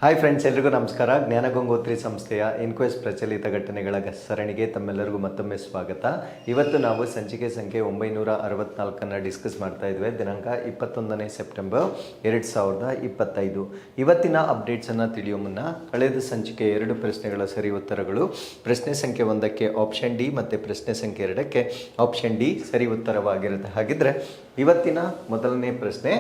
Hi friends, ಎಲ್ರಿಗೂ ನಮಸ್ಕಾರ. ಜ್ಞಾನಗಂಗೋತ್ರಿ ಸಂಸ್ಥೆಯ ಇನ್ಕ್ವೆಸ್ಟ್ ಪ್ರಚಲಿತ ಘಟನೆಗಳ ಸರಣಿಗೆ ತಮ್ಮೆಲ್ಲರಿಗೂ ಮತ್ತೊಮ್ಮೆ ಸ್ವಾಗತ. ಇವತ್ತು ನಾವು ಸಂಚಿಕೆ ಸಂಖ್ಯೆ 964 ಡಿಸ್ಕಸ್ ಮಾಡ್ತಾ ಇದ್ವಿ. ದಿನಾಂಕ 21 ಸೆಪ್ಟೆಂಬರ್ 2025. ಇವತ್ತಿನ ಅಪ್ಡೇಟ್ಸನ್ನು ತಿಳಿಯುವ ಮುನ್ನ ಕಳೆದ ಸಂಚಿಕೆ 2 ಪ್ರಶ್ನೆಗಳ ಸರಿ ಉತ್ತರಗಳು. ಪ್ರಶ್ನೆ ಸಂಖ್ಯೆ 1ಕ್ಕೆ ಆಪ್ಷನ್ ಡಿ ಮತ್ತು ಪ್ರಶ್ನೆ ಸಂಖ್ಯೆ 2ಕ್ಕೆ ಆಪ್ಷನ್ ಡಿ ಸರಿ ಉತ್ತರವಾಗಿರುತ್ತೆ. ಹಾಗಿದ್ರೆ ಇವತ್ತಿನ ಮೊದಲನೇ ಪ್ರಶ್ನೆ,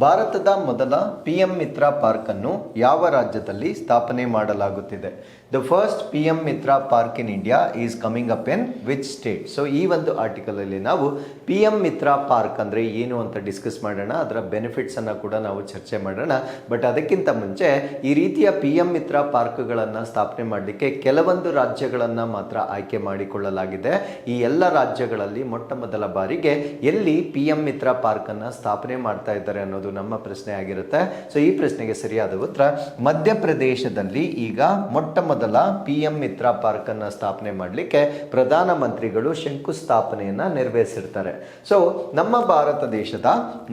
ಭಾರತದ ಮೊದಲ PM ಮಿತ್ರ ಪಾರ್ಕ್ ಅನ್ನು ಯಾವ ರಾಜ್ಯದಲ್ಲಿ ಸ್ಥಾಪನೆ ಮಾಡಲಾಗುತ್ತಿದೆ? The first PM Mitra park in India is coming up in which state? So ಈ ಒಂದು ಆರ್ಟಿಕಲ್ ಅಲ್ಲಿ ನಾವು PM ಮಿತ್ರ ಪಾರ್ಕ್ ಅಂದ್ರೆ ಏನು ಅಂತ ಡಿಸ್ಕಸ್ ಮಾಡೋಣ, ಅದರ ಬೆನಿಫಿಟ್ಸ್ ಅನ್ನ ಕೂಡ ನಾವು ಚರ್ಚೆ ಮಾಡೋಣ. ಬಟ್ ಅದಕ್ಕಿಂತ ಮುಂಚೆ ಈ ರೀತಿಯ PM ಮಿತ್ರ ಪಾರ್ಕ್ಗಳನ್ನು ಸ್ಥಾಪನೆ ಮಾಡಲಿಕ್ಕೆ ಕೆಲವೊಂದು ರಾಜ್ಯಗಳನ್ನು ಮಾತ್ರ ಆಯ್ಕೆ ಮಾಡಿಕೊಳ್ಳಲಾಗಿದೆ. ಈ ಎಲ್ಲ ರಾಜ್ಯಗಳಲ್ಲಿ ಮೊಟ್ಟ ಮೊದಲ ಬಾರಿಗೆ ಎಲ್ಲಿ PM ಮಿತ್ರ ಪಾರ್ಕ್ ಅನ್ನ ಸ್ಥಾಪನೆ ಮಾಡ್ತಾ ಇದ್ದಾರೆ ಅನ್ನೋದು ನಮ್ಮ ಪ್ರಶ್ನೆ ಆಗಿರುತ್ತೆ. ಸೊ ಈ ಪ್ರಶ್ನೆಗೆ ಸರಿಯಾದ ಉತ್ತರ ಮಧ್ಯಪ್ರದೇಶದಲ್ಲಿ ಈಗ ಮೊಟ್ಟ ಮೊದಲ PM ಮಿತ್ರ ಪಾರ್ಕ್ ಅನ್ನ ಸ್ಥಾಪನೆ ಮಾಡಲಿಕ್ಕೆ ಪ್ರಧಾನಮಂತ್ರಿಗಳು ಶಂಕುಸ್ಥಾಪನೆಯನ್ನ ನೆರವೇರಿಸಿರ್ತಾರೆ. ಸೊ ನಮ್ಮ ಭಾರತ ದೇಶದ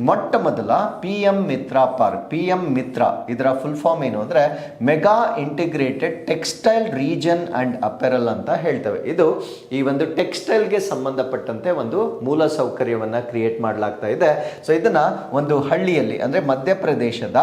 ಮೊಟ್ಟ ಮೊದಲ PM ಮಿತ್ರ ಪಾರ್ಕ್, PM ಮಿತ್ರ ಇದರ ಫುಲ್ ಫಾರ್ಮ್ ಏನು ಅಂದ್ರೆ mega integrated textile region and apparel ಅಂತ ಹೇಳ್ತೇವೆ. ಇದು ಈ ಒಂದು ಟೆಕ್ಸ್ಟೈಲ್ಗೆ ಸಂಬಂಧಪಟ್ಟಂತೆ ಒಂದು ಮೂಲ ಸೌಕರ್ಯವನ್ನ ಕ್ರಿಯೇಟ್ ಮಾಡಲಾಗ್ತಾ ಇದೆ. ಸೊ ಇದನ್ನ ಒಂದು ಹಳ್ಳಿಯಲ್ಲಿ ಅಂದ್ರೆ ಮಧ್ಯಪ್ರದೇಶದ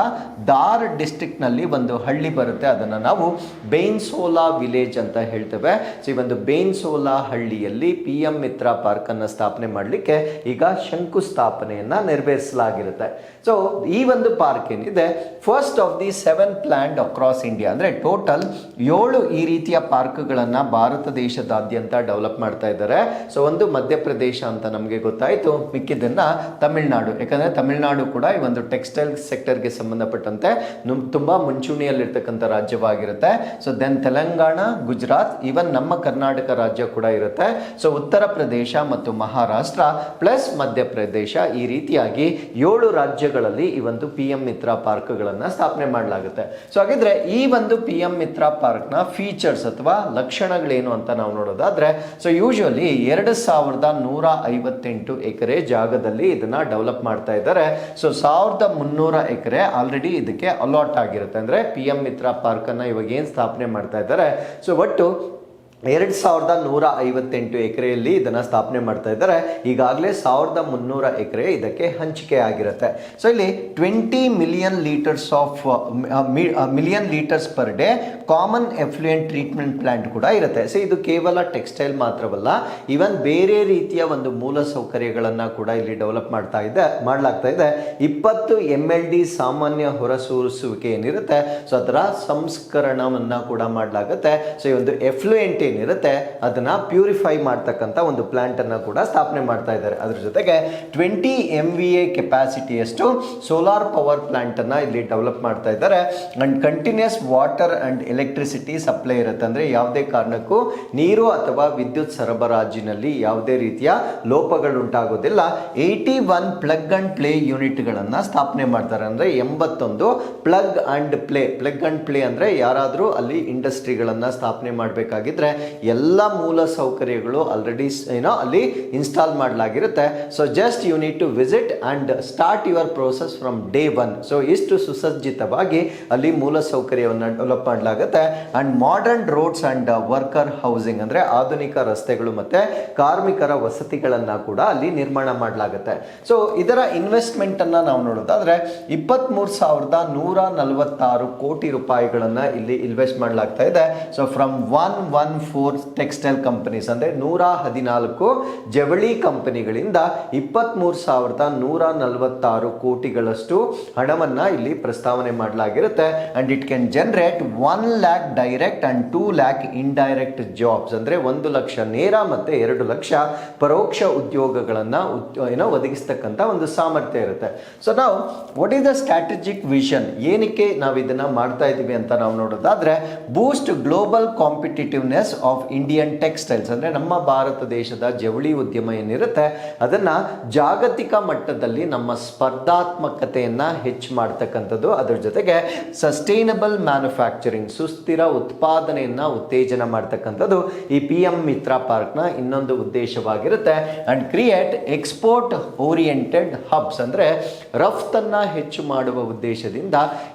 ದಾರ್ ಡಿಸ್ಟ್ರಿಕ್ಟ್ ನಲ್ಲಿ ಒಂದು ಹಳ್ಳಿ ಬರುತ್ತೆ, ಅದನ್ನ ನಾವು ಬೇನ್ಸೋಲಾ ವಿಲೇಜ್ ಅಂತ ಹೇಳ್ತೇವೆ. ಸೊ ಈ ಒಂದು ಬೇನ್ಸೋಲಾ ಹಳ್ಳಿಯಲ್ಲಿ PM ಮಿತ್ರ ಪಾರ್ಕ್ ಅನ್ನ ಸ್ಥಾಪನೆ ಮಾಡಲಿಕ್ಕೆ ಈಗ ಶಂಕುಸ್ಥಾಪನೆಯನ್ನ ನೆರವೇರಿಸಲಾಗಿರುತ್ತೆ. ಸೊ ಈ ಒಂದು ಪಾರ್ಕ್ ಏನಿದೆ first of the 7 planned across India, ಅಂದ್ರೆ ಟೋಟಲ್ 7 ಈ ರೀತಿಯ ಪಾರ್ಕ್ಗಳನ್ನ ಭಾರತ ದೇಶದಾದ್ಯಂತ ಡೆವಲಪ್ ಮಾಡ್ತಾ ಇದ್ದಾರೆ. ಸೊ ಒಂದು ಮಧ್ಯಪ್ರದೇಶ ಅಂತ ನಮಗೆ ಗೊತ್ತಾಯ್ತು, ಮಿಕ್ಕಿದ್ದನ್ನ ತಮಿಳುನಾಡು, ಯಾಕಂದ್ರೆ ತಮಿಳುನಾಡು ಕೂಡ ಈ ಒಂದು ಟೆಕ್ಸ್ಟೈಲ್ ಸೆಕ್ಟರ್ಗೆ ಸಂಬಂಧಪಟ್ಟಂತೆ ತುಂಬಾ ಮುಂಚೂಣಿಯಲ್ಲಿರ್ತಕ್ಕಂಥ ರಾಜ್ಯವಾಗಿರುತ್ತೆ. So then Telangana, Gujarat, even ನಮ್ಮ ಕರ್ನಾಟಕ ರಾಜ್ಯ ಕೂಡ ಇರುತ್ತೆ. ಸೊ ಉತ್ತರ ಪ್ರದೇಶ ಮತ್ತು ಮಹಾರಾಷ್ಟ್ರ ಪ್ಲಸ್ ಮಧ್ಯಪ್ರದೇಶ, ಈ ರೀತಿಯಾಗಿ 7 ರಾಜ್ಯಗಳಲ್ಲಿ ಈ ಒಂದು PM ಮಿತ್ರ ಪಾರ್ಕ್ಗಳನ್ನು ಸ್ಥಾಪನೆ ಮಾಡಲಾಗುತ್ತೆ. ಸೊ ಹಾಗಿದ್ರೆ ಈ ಒಂದು PM ಮಿತ್ರ ಪಾರ್ಕ್ ನ ಫೀಚರ್ಸ್ ಅಥವಾ ಲಕ್ಷಣಗಳೇನು ಅಂತ ನಾವು ನೋಡೋದಾದ್ರೆ, ಸೊ ಯೂಶುವಲಿ 2158 ಎಕರೆ ಜಾಗದಲ್ಲಿ ಇದನ್ನ ಡೆವಲಪ್ ಮಾಡ್ತಾ ಇದ್ದಾರೆ. ಸೊ 1300 ಎಕರೆ ಆಲ್ರೆಡಿ ಇದಕ್ಕೆ ಅಲಾಟ್ ಆಗಿರುತ್ತೆ. ಅಂದ್ರೆ PM ಮಿತ್ರ ಪಾರ್ಕ್ ಅನ್ನ ಇವಾಗ ಏನ್ ಸ್ಥಾಪನೆ ಮಾಡ್ತಾ ಇದ್ದಾರೆ, ಸೊ ಒಟ್ಟು 2158 ಎಕರೆಯಲ್ಲಿ ಇದನ್ನ ಸ್ಥಾಪನೆ ಮಾಡ್ತಾ ಇದ್ದಾರೆ. ಈಗಾಗಲೇ 1300 ಎಕರೆ ಇದಕ್ಕೆ ಹಂಚಿಕೆ ಆಗಿರುತ್ತೆ. ಸೊ ಇಲ್ಲಿ 20 million litres per day common effluent treatment plant ಕೂಡ ಇರುತ್ತೆ. ಸೊ ಇದು ಕೇವಲ ಟೆಕ್ಸ್ಟೈಲ್ ಮಾತ್ರವಲ್ಲ, ಈವನ್ ಬೇರೆ ರೀತಿಯ ಒಂದು ಮೂಲ ಸೌಕರ್ಯಗಳನ್ನ ಕೂಡ ಇಲ್ಲಿ ಡೆವಲಪ್ ಮಾಡಲಾಗ್ತಾ ಇದೆ. 20 MLD ಸಾಮಾನ್ಯ ಹೊರಸೂರಿಸುವಿಕೆ ಏನಿರುತ್ತೆ, ಸೊ ಅದರ ಸಂಸ್ಕರಣವನ್ನ ಕೂಡ ಮಾಡಲಾಗುತ್ತೆ. ಸೊ ಈ ಒಂದು ಎಫ್ಲುಯೆಂಟ್ ಏನಿರುತ್ತೆ ಅದನ್ನ ಪ್ಯೂರಿಫೈ ಮಾಡ್ತಕ್ಕಂಥ ಒಂದು ಪ್ಲಾಂಟ್ ಅನ್ನ ಕೂಡ ಸ್ಥಾಪನೆ ಮಾಡ್ತಾ ಇದ್ದಾರೆ. ಅದ್ರ ಜೊತೆಗೆ 20 MVA ಕೆಪಾಸಿಟಿಯಷ್ಟು ಸೋಲಾರ್ ಪವರ್ ಪ್ಲಾಂಟ್ ಅನ್ನ ಇಲ್ಲಿ ಡೆವಲಪ್ ಮಾಡ್ತಾ ಇದ್ದಾರೆ. And continuous water and electricity supply ಇರುತ್ತೆ, ಅಂದ್ರೆ ಯಾವುದೇ ಕಾರಣಕ್ಕೂ ನೀರು ಅಥವಾ ವಿದ್ಯುತ್ ಸರಬರಾಜಿನಲ್ಲಿ ಯಾವುದೇ ರೀತಿಯ ಲೋಪಗಳು ಉಂಟಾಗೋದಿಲ್ಲ. 81 ಪ್ಲಗ್ ಅಂಡ್ ಪ್ಲೇ ಯೂನಿಟ್ ಗಳನ್ನ ಸ್ಥಾಪನೆ ಮಾಡ್ತಾರೆ, ಅಂದ್ರೆ 81 ಪ್ಲಗ್ ಅಂಡ್ ಪ್ಲೇ ಅಂದ್ರೆ ಯಾರಾದ್ರೂ ಅಲ್ಲಿ ಇಂಡಸ್ಟ್ರಿಗಳನ್ನ ಸ್ಥಾಪನೆ ಮಾಡಬೇಕಾಗಿದ್ರೆ ಎಲ್ಲ ಮೂಲ ಸೌಕರ್ಯಗಳು ಆಲ್ರೆಡಿ ಅಲ್ಲಿ ಇನ್ಸ್ಟಾಲ್ ಮಾಡಲಾಗಿರುತ್ತೆ. So just you need to visit and start your process from day 1. So ಇಷ್ಟು ಸುಸಜ್ಜಿತವಾಗಿ ಅಲ್ಲಿ ಮೂಲ ಸೌಕರ್ಯವನ್ನು ಡೆವಲಪ್ ಮಾಡಲಾಗುತ್ತೆ. And modern roads and worker housing, ಅಂದ್ರೆ ಆಧುನಿಕ ರಸ್ತೆಗಳು ಮತ್ತೆ ಕಾರ್ಮಿಕರ ವಸತಿಗಳನ್ನ ಕೂಡ ಅಲ್ಲಿ ನಿರ್ಮಾಣ ಮಾಡಲಾಗುತ್ತೆ. ಸೊ ಇದರ ಇನ್ವೆಸ್ಟ್ಮೆಂಟ್ ಅನ್ನ ನಾವು ನೋಡೋದಾದ್ರೆ 23,146 ಕೋಟಿ ರೂಪಾಯಿಗಳನ್ನ ಇಲ್ಲಿ ಇನ್ವೆಸ್ಟ್ ಮಾಡಲಾಗ್ತಾ ಇದೆ. ಸೊ ಫ್ರಮ್ 114 ಟೆಕ್ಸ್ಟೈಲ್ ಕಂಪನೀಸ್, ಅಂದ್ರೆ 114 ಜವಳಿ ಕಂಪನಿಗಳಿಂದ 23,146 ಕೋಟಿಗಳಷ್ಟು ಹಣವನ್ನ ಇಲ್ಲಿ ಪ್ರಸ್ತಾವನೆ ಮಾಡಲಾಗಿರುತ್ತೆ. And it can generate 1 lakh direct and 2 lakh indirect jobs, ಅಂದ್ರೆ 1 ಲಕ್ಷ ನೇರ ಮತ್ತೆ 2 ಲಕ್ಷ ಪರೋಕ್ಷ ಉದ್ಯೋಗಗಳನ್ನ ಒದಗಿಸ್ತಕ್ಕಂಥ ಒಂದು ಸಾಮರ್ಥ್ಯ ಇರುತ್ತೆ. ಸೊ ನಾವು what is the strategic vision, ಏನಕ್ಕೆ ನಾವು ಇದನ್ನ ಮಾಡ್ತಾ ಇದೀವಿ ಅಂತ ನಾವು ನೋಡೋದಾದ್ರೆ, boost global competitiveness of Indian textiles, ಅಂದರೆ ನಮ್ಮ ಭಾರತ ದೇಶದ ಜವಳಿ ಉದ್ಯಮ ಏನಿರುತ್ತೆ ಅದನ್ನು ಜಾಗತಿಕ ಮಟ್ಟದಲ್ಲಿ ನಮ್ಮ ಸ್ಪರ್ಧಾತ್ಮಕತೆಯನ್ನು ಹೆಚ್ಚು ಮಾಡ್ತಕ್ಕಂಥದ್ದು, ಅದರ ಜೊತೆಗೆ ಸಸ್ಟೈನಬಲ್ ಮ್ಯಾನುಫ್ಯಾಕ್ಚರಿಂಗ್, ಸುಸ್ಥಿರ ಉತ್ಪಾದನೆಯನ್ನು ಉತ್ತೇಜನ ಮಾಡ್ತಕ್ಕಂಥದ್ದು ಈ PM ಮಿತ್ರ ಪಾರ್ಕ್ನ ಇನ್ನೊಂದು ಉದ್ದೇಶವಾಗಿರುತ್ತೆ. And create export oriented hubs, ಅಂದರೆ ರಫ್ತನ್ನು ಹೆಚ್ಚು ಮಾಡುವ ಉದ್ದೇಶದಿಂದ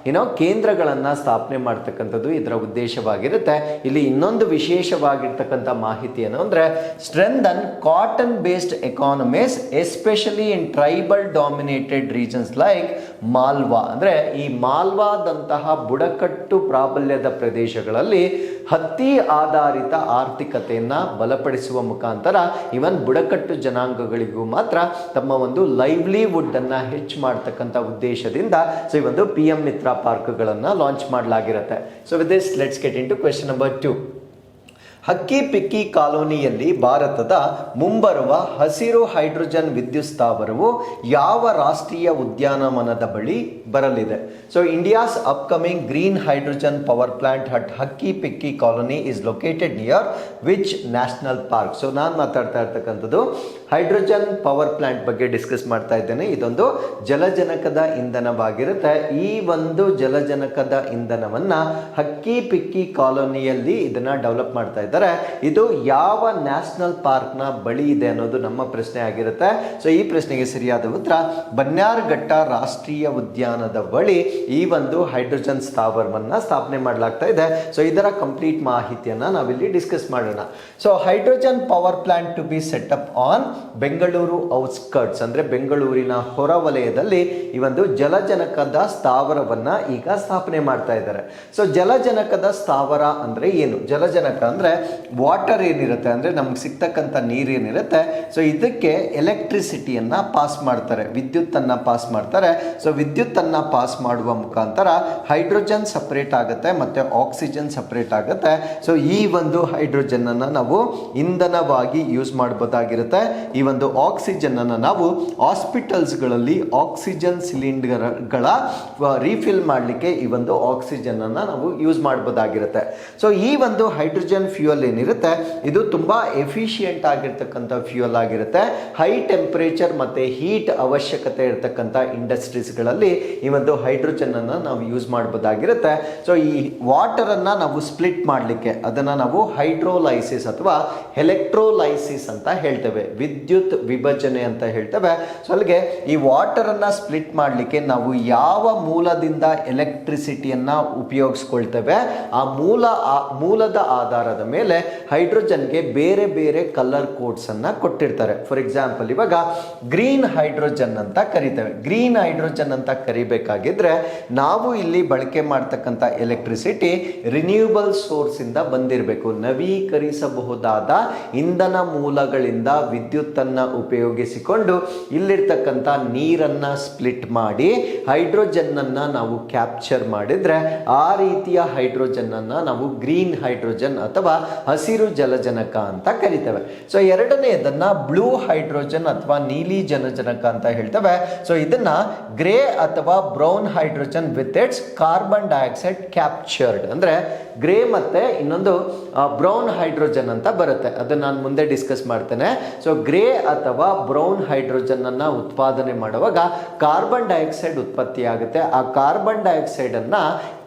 ಕೇಂದ್ರಗಳನ್ನು ಸ್ಥಾಪನೆ ಮಾಡ್ತಕ್ಕಂಥದ್ದು ಇದರ ಉದ್ದೇಶವಾಗಿರುತ್ತೆ. ಇಲ್ಲಿ ಇನ್ನೊಂದು ವಿಶೇಷವಾಗಿರ್ತಕ್ಕಂಥ ಮಾಹಿತಿ ಏನು ಅಂದರೆ strengthen cotton based economies especially in tribal dominated regions like Malwa, ಅಂದರೆ ಈ ಮಾಲ್ವಾದಂತಹ ಬುಡಕಟ್ಟು ಪ್ರಾಬಲ್ಯದ ಪ್ರದೇಶಗಳಲ್ಲಿ ಹತ್ತಿ ಆಧಾರಿತ ಆರ್ಥಿಕತೆಯನ್ನು ಬಲಪಡಿಸುವ ಮುಖಾಂತರ ಇವನ್ ಬುಡಕಟ್ಟು ಜನಾಂಗಗಳಿಗೂ ಮಾತ್ರ ತಮ್ಮ ಒಂದು ಲೈವ್ಲಿಹುಡ್ ಅನ್ನು ಹೆಚ್ಚು ಮಾಡ್ತಕ್ಕಂಥ ಉದ್ದೇಶದಿಂದ ಸೊ ಈ ಒಂದು PM ಮಿತ್ರ ಪಾರ್ಕ್ಗಳನ್ನು ಲಾಂಚ್ ಮಾಡಲಾಗಿರುತ್ತೆ. So with this let's get in to question number 2. Hakki picky ಕಾಲೋನಿಯಲ್ಲಿ ಭಾರತದ ಮುಂಬರುವ ಹಸಿರು ಹೈಡ್ರೋಜನ್ ವಿದ್ಯುತ್ ಸ್ಥಾವರವು ಯಾವ ರಾಷ್ಟ್ರೀಯ ಉದ್ಯಾನವನದ ಬಳಿ ಬರಲಿದೆ? So India's upcoming green hydrogen power plant at Hakki Pikki colony is located near which national park? So ನಾನು ಮಾತಾಡ್ತಾ ಇರ್ತಕ್ಕಂಥದ್ದು ಹೈಡ್ರೋಜನ್ ಪವರ್ ಪ್ಲಾಂಟ್ ಬಗ್ಗೆ ಡಿಸ್ಕಸ್ ಮಾಡ್ತಾ ಇದ್ದೇನೆ. ಇದೊಂದು ಜಲಜನಕದ ಇಂಧನವಾಗಿರುತ್ತೆ. ಈ ಒಂದು ಜಲಜನಕದ ಇಂಧನವನ್ನು ಹಕ್ಕಿ ಪಿಕ್ಕಿ ಕಾಲೋನಿಯಲ್ಲಿ ಇದನ್ನು ಡೆವಲಪ್ ಮಾಡ್ತಾ ಇದ್ದಾರೆ. ಇದು ಯಾವ ನ್ಯಾಷನಲ್ ಪಾರ್ಕ್ನ ಬಳಿ ಇದೆ ಅನ್ನೋದು ನಮ್ಮ ಪ್ರಶ್ನೆ ಆಗಿರುತ್ತೆ. ಸೊ ಈ ಪ್ರಶ್ನೆಗೆ ಸರಿಯಾದ ಉತ್ತರ ಬನ್ಯಾರ್ಘಟ್ಟ ರಾಷ್ಟ್ರೀಯ ಉದ್ಯಾನದ ಬಳಿ ಈ ಒಂದು ಹೈಡ್ರೋಜನ್ ಸ್ಥಾವರವನ್ನು ಸ್ಥಾಪನೆ ಮಾಡಲಾಗ್ತಾ ಇದೆ. ಸೊ ಇದರ ಕಂಪ್ಲೀಟ್ ಮಾಹಿತಿಯನ್ನು ನಾವಿಲ್ಲಿ ಡಿಸ್ಕಸ್ ಮಾಡೋಣ. So hydrogen power plant to be set up on Bengaluru outskirts, ಅಂದರೆ ಬೆಂಗಳೂರಿನ ಹೊರವಲಯದಲ್ಲಿ ಈ ಒಂದು ಜಲಜನಕದ ಸ್ಥಾವರವನ್ನು ಈಗ ಸ್ಥಾಪನೆ ಮಾಡ್ತಾ ಇದ್ದಾರೆ. ಸೊ ಜಲಜನಕದ ಸ್ಥಾವರ ಅಂದರೆ ಏನು? ಜಲಜನಕ ಅಂದರೆ ವಾಟರ್ ಏನಿರುತ್ತೆ, ಅಂದರೆ ನಮ್ಗೆ ಸಿಗ್ತಕ್ಕಂಥ ನೀರು ಏನಿರುತ್ತೆ, ಸೊ ಇದಕ್ಕೆ ಎಲೆಕ್ಟ್ರಿಸಿಟಿಯನ್ನು ಪಾಸ್ ಮಾಡ್ತಾರೆ, ವಿದ್ಯುತ್ತನ್ನು ಪಾಸ್ ಮಾಡ್ತಾರೆ. ಸೊ ವಿದ್ಯುತ್ತನ್ನು ಪಾಸ್ ಮಾಡುವ ಮುಖಾಂತರ ಹೈಡ್ರೋಜನ್ ಸಪ್ರೇಟ್ ಆಗುತ್ತೆ ಮತ್ತು ಆಕ್ಸಿಜನ್ ಸಪ್ರೇಟ್ ಆಗುತ್ತೆ. ಸೊ ಈ ಒಂದು ಹೈಡ್ರೋಜನ್ನನ್ನು ನಾವು ಇಂಧನವಾಗಿ ಯೂಸ್ ಮಾಡ್ಬೋದಾಗಿರುತ್ತೆ. ಈ ಒಂದು ಆಕ್ಸಿಜನ್ನನ್ನು ನಾವು ಹಾಸ್ಪಿಟಲ್ಸ್ಗಳಲ್ಲಿ ಆಕ್ಸಿಜನ್ ಸಿಲಿಂಡರ್ಗಳ ರೀಫಿಲ್ ಮಾಡಲಿಕ್ಕೆ ಈ ಒಂದು ಆಕ್ಸಿಜನ್ನನ್ನು ನಾವು ಯೂಸ್ ಮಾಡ್ಬೋದಾಗಿರುತ್ತೆ. ಸೊ ಈ ಒಂದು ಹೈಡ್ರೋಜನ್ ಫ್ಯೂಯಲ್ ಏನಿರುತ್ತೆ ಇದು ತುಂಬ ಎಫಿಷಿಯೆಂಟ್ ಆಗಿರ್ತಕ್ಕಂಥ ಫ್ಯೂಯಲ್ ಆಗಿರುತ್ತೆ. ಹೈ ಟೆಂಪರೇಚರ್ ಮತ್ತು ಹೀಟ್ ಅವಶ್ಯಕತೆ ಇರತಕ್ಕಂಥ ಇಂಡಸ್ಟ್ರೀಸ್ಗಳಲ್ಲಿ ಈ ಒಂದು ಹೈಡ್ರೋಜನ್ನನ್ನು ನಾವು ಯೂಸ್ ಮಾಡ್ಬೋದಾಗಿರುತ್ತೆ. ಸೊ ಈ ವಾಟರನ್ನು ನಾವು ಸ್ಪ್ಲಿಟ್ ಮಾಡಲಿಕ್ಕೆ ಅದನ್ನು ನಾವು ಹೈಡ್ರೋಲೈಸಿಸ್ ಅಥವಾ ಎಲೆಕ್ಟ್ರೋಲೈಸಿಸ್ ಅಂತ ಹೇಳ್ತೇವೆ, ವಿದ್ಯುತ್ ವಿಭಜನೆ ಅಂತ ಹೇಳ್ತೇವೆ. ಸೊ ಅಲ್ಲಿಗೆ ಈ ವಾಟರನ್ನು ಸ್ಪ್ಲಿಟ್ ಮಾಡಲಿಕ್ಕೆ ನಾವು ಯಾವ ಮೂಲದಿಂದ ಎಲೆಕ್ಟ್ರಿಸಿಟಿಯನ್ನು ಉಪಯೋಗಿಸ್ಕೊಳ್ತೇವೆ ಆ ಮೂಲದ ಆಧಾರದ ಮೇಲೆ ಹೈಡ್ರೋಜನ್ಗೆ ಬೇರೆ ಬೇರೆ ಕಲರ್ ಕೋಡ್ಸ್ ಅನ್ನ ಕೊಟ್ಟಿರ್ತಾರೆ. ಫಾರ್ ಎಕ್ಸಾಂಪಲ್ ಇವಾಗ ಗ್ರೀನ್ ಹೈಡ್ರೋಜನ್ ಅಂತ ಕರಿತೇವೆ. ಗ್ರೀನ್ ಹೈಡ್ರೋಜನ್ ಅಂತ ಕರಿಬೇಕಾಗಿದ್ರೆ ನಾವು ಇಲ್ಲಿ ಬಳಕೆ ಮಾಡ್ತಕ್ಕಂಥ ಎಲೆಕ್ಟ್ರಿಸಿಟಿ ರಿನ್ಯೂಬಲ್ ಸೋರ್ಸ್ ಇಂದ ಬಂದಿರಬೇಕು, ನವೀಕರಿಸಬಹುದಾದ ಇಂಧನ ಮೂಲಗಳಿಂದ ವಿದ್ಯುತ್ತನ್ನು ಉಪಯೋಗಿಸಿಕೊಂಡು ಇಲ್ಲಿರ್ತಕ್ಕಂಥ ನೀರನ್ನ ಸ್ಪ್ಲಿಟ್ ಮಾಡಿ ಹೈಡ್ರೋಜನ್ ಅನ್ನ ನಾವು ಕ್ಯಾಪ್ಚರ್ ಮಾಡಿದ್ರೆ ಆ ರೀತಿಯ ಹೈಡ್ರೋಜನ್ ಅನ್ನ ನಾವು ಗ್ರೀನ್ ಹೈಡ್ರೋಜನ್ ಅಥವಾ ಹಸಿರು ಜಲಜನಕ ಅಂತ ಕರಿತೇವೆ. ಸೊ ಎರಡನೆಯದನ್ನ ಬ್ಲೂ ಹೈಡ್ರೋಜನ್ ಅಥವಾ ನೀಲಿ ಜಲಜನಕ ಅಂತ ಹೇಳ್ತೇವೆ. ಸೊ ಇದನ್ನ ಗ್ರೇ ಅಥವಾ brown hydrogen with its carbon dioxide captured, ಅಂದ್ರೆ ಗ್ರೇ ಮತ್ತೆ ಇನ್ನೊಂದು ಬ್ರೌನ್ ಹೈಡ್ರೋಜನ್ ಅಂತ ಬರುತ್ತೆ, ಅದನ್ನ ನಾನು ಮುಂದೆ ಡಿಸ್ಕಸ್ ಮಾಡ್ತೇನೆ. ಸೊ ಗ್ರೇ ಅಥವಾ ಬ್ರೌನ್ ಹೈಡ್ರೋಜನ್ ಅನ್ನ ಉತ್ಪಾದನೆ ಮಾಡುವಾಗ ಕಾರ್ಬನ್ ಡೈಆಕ್ಸೈಡ್ ಉತ್ಪತ್ತಿ ಆಗುತ್ತೆ. ಆ ಕಾರ್ಬನ್ ಡೈಆಕ್ಸೈಡ್ ಅನ್ನ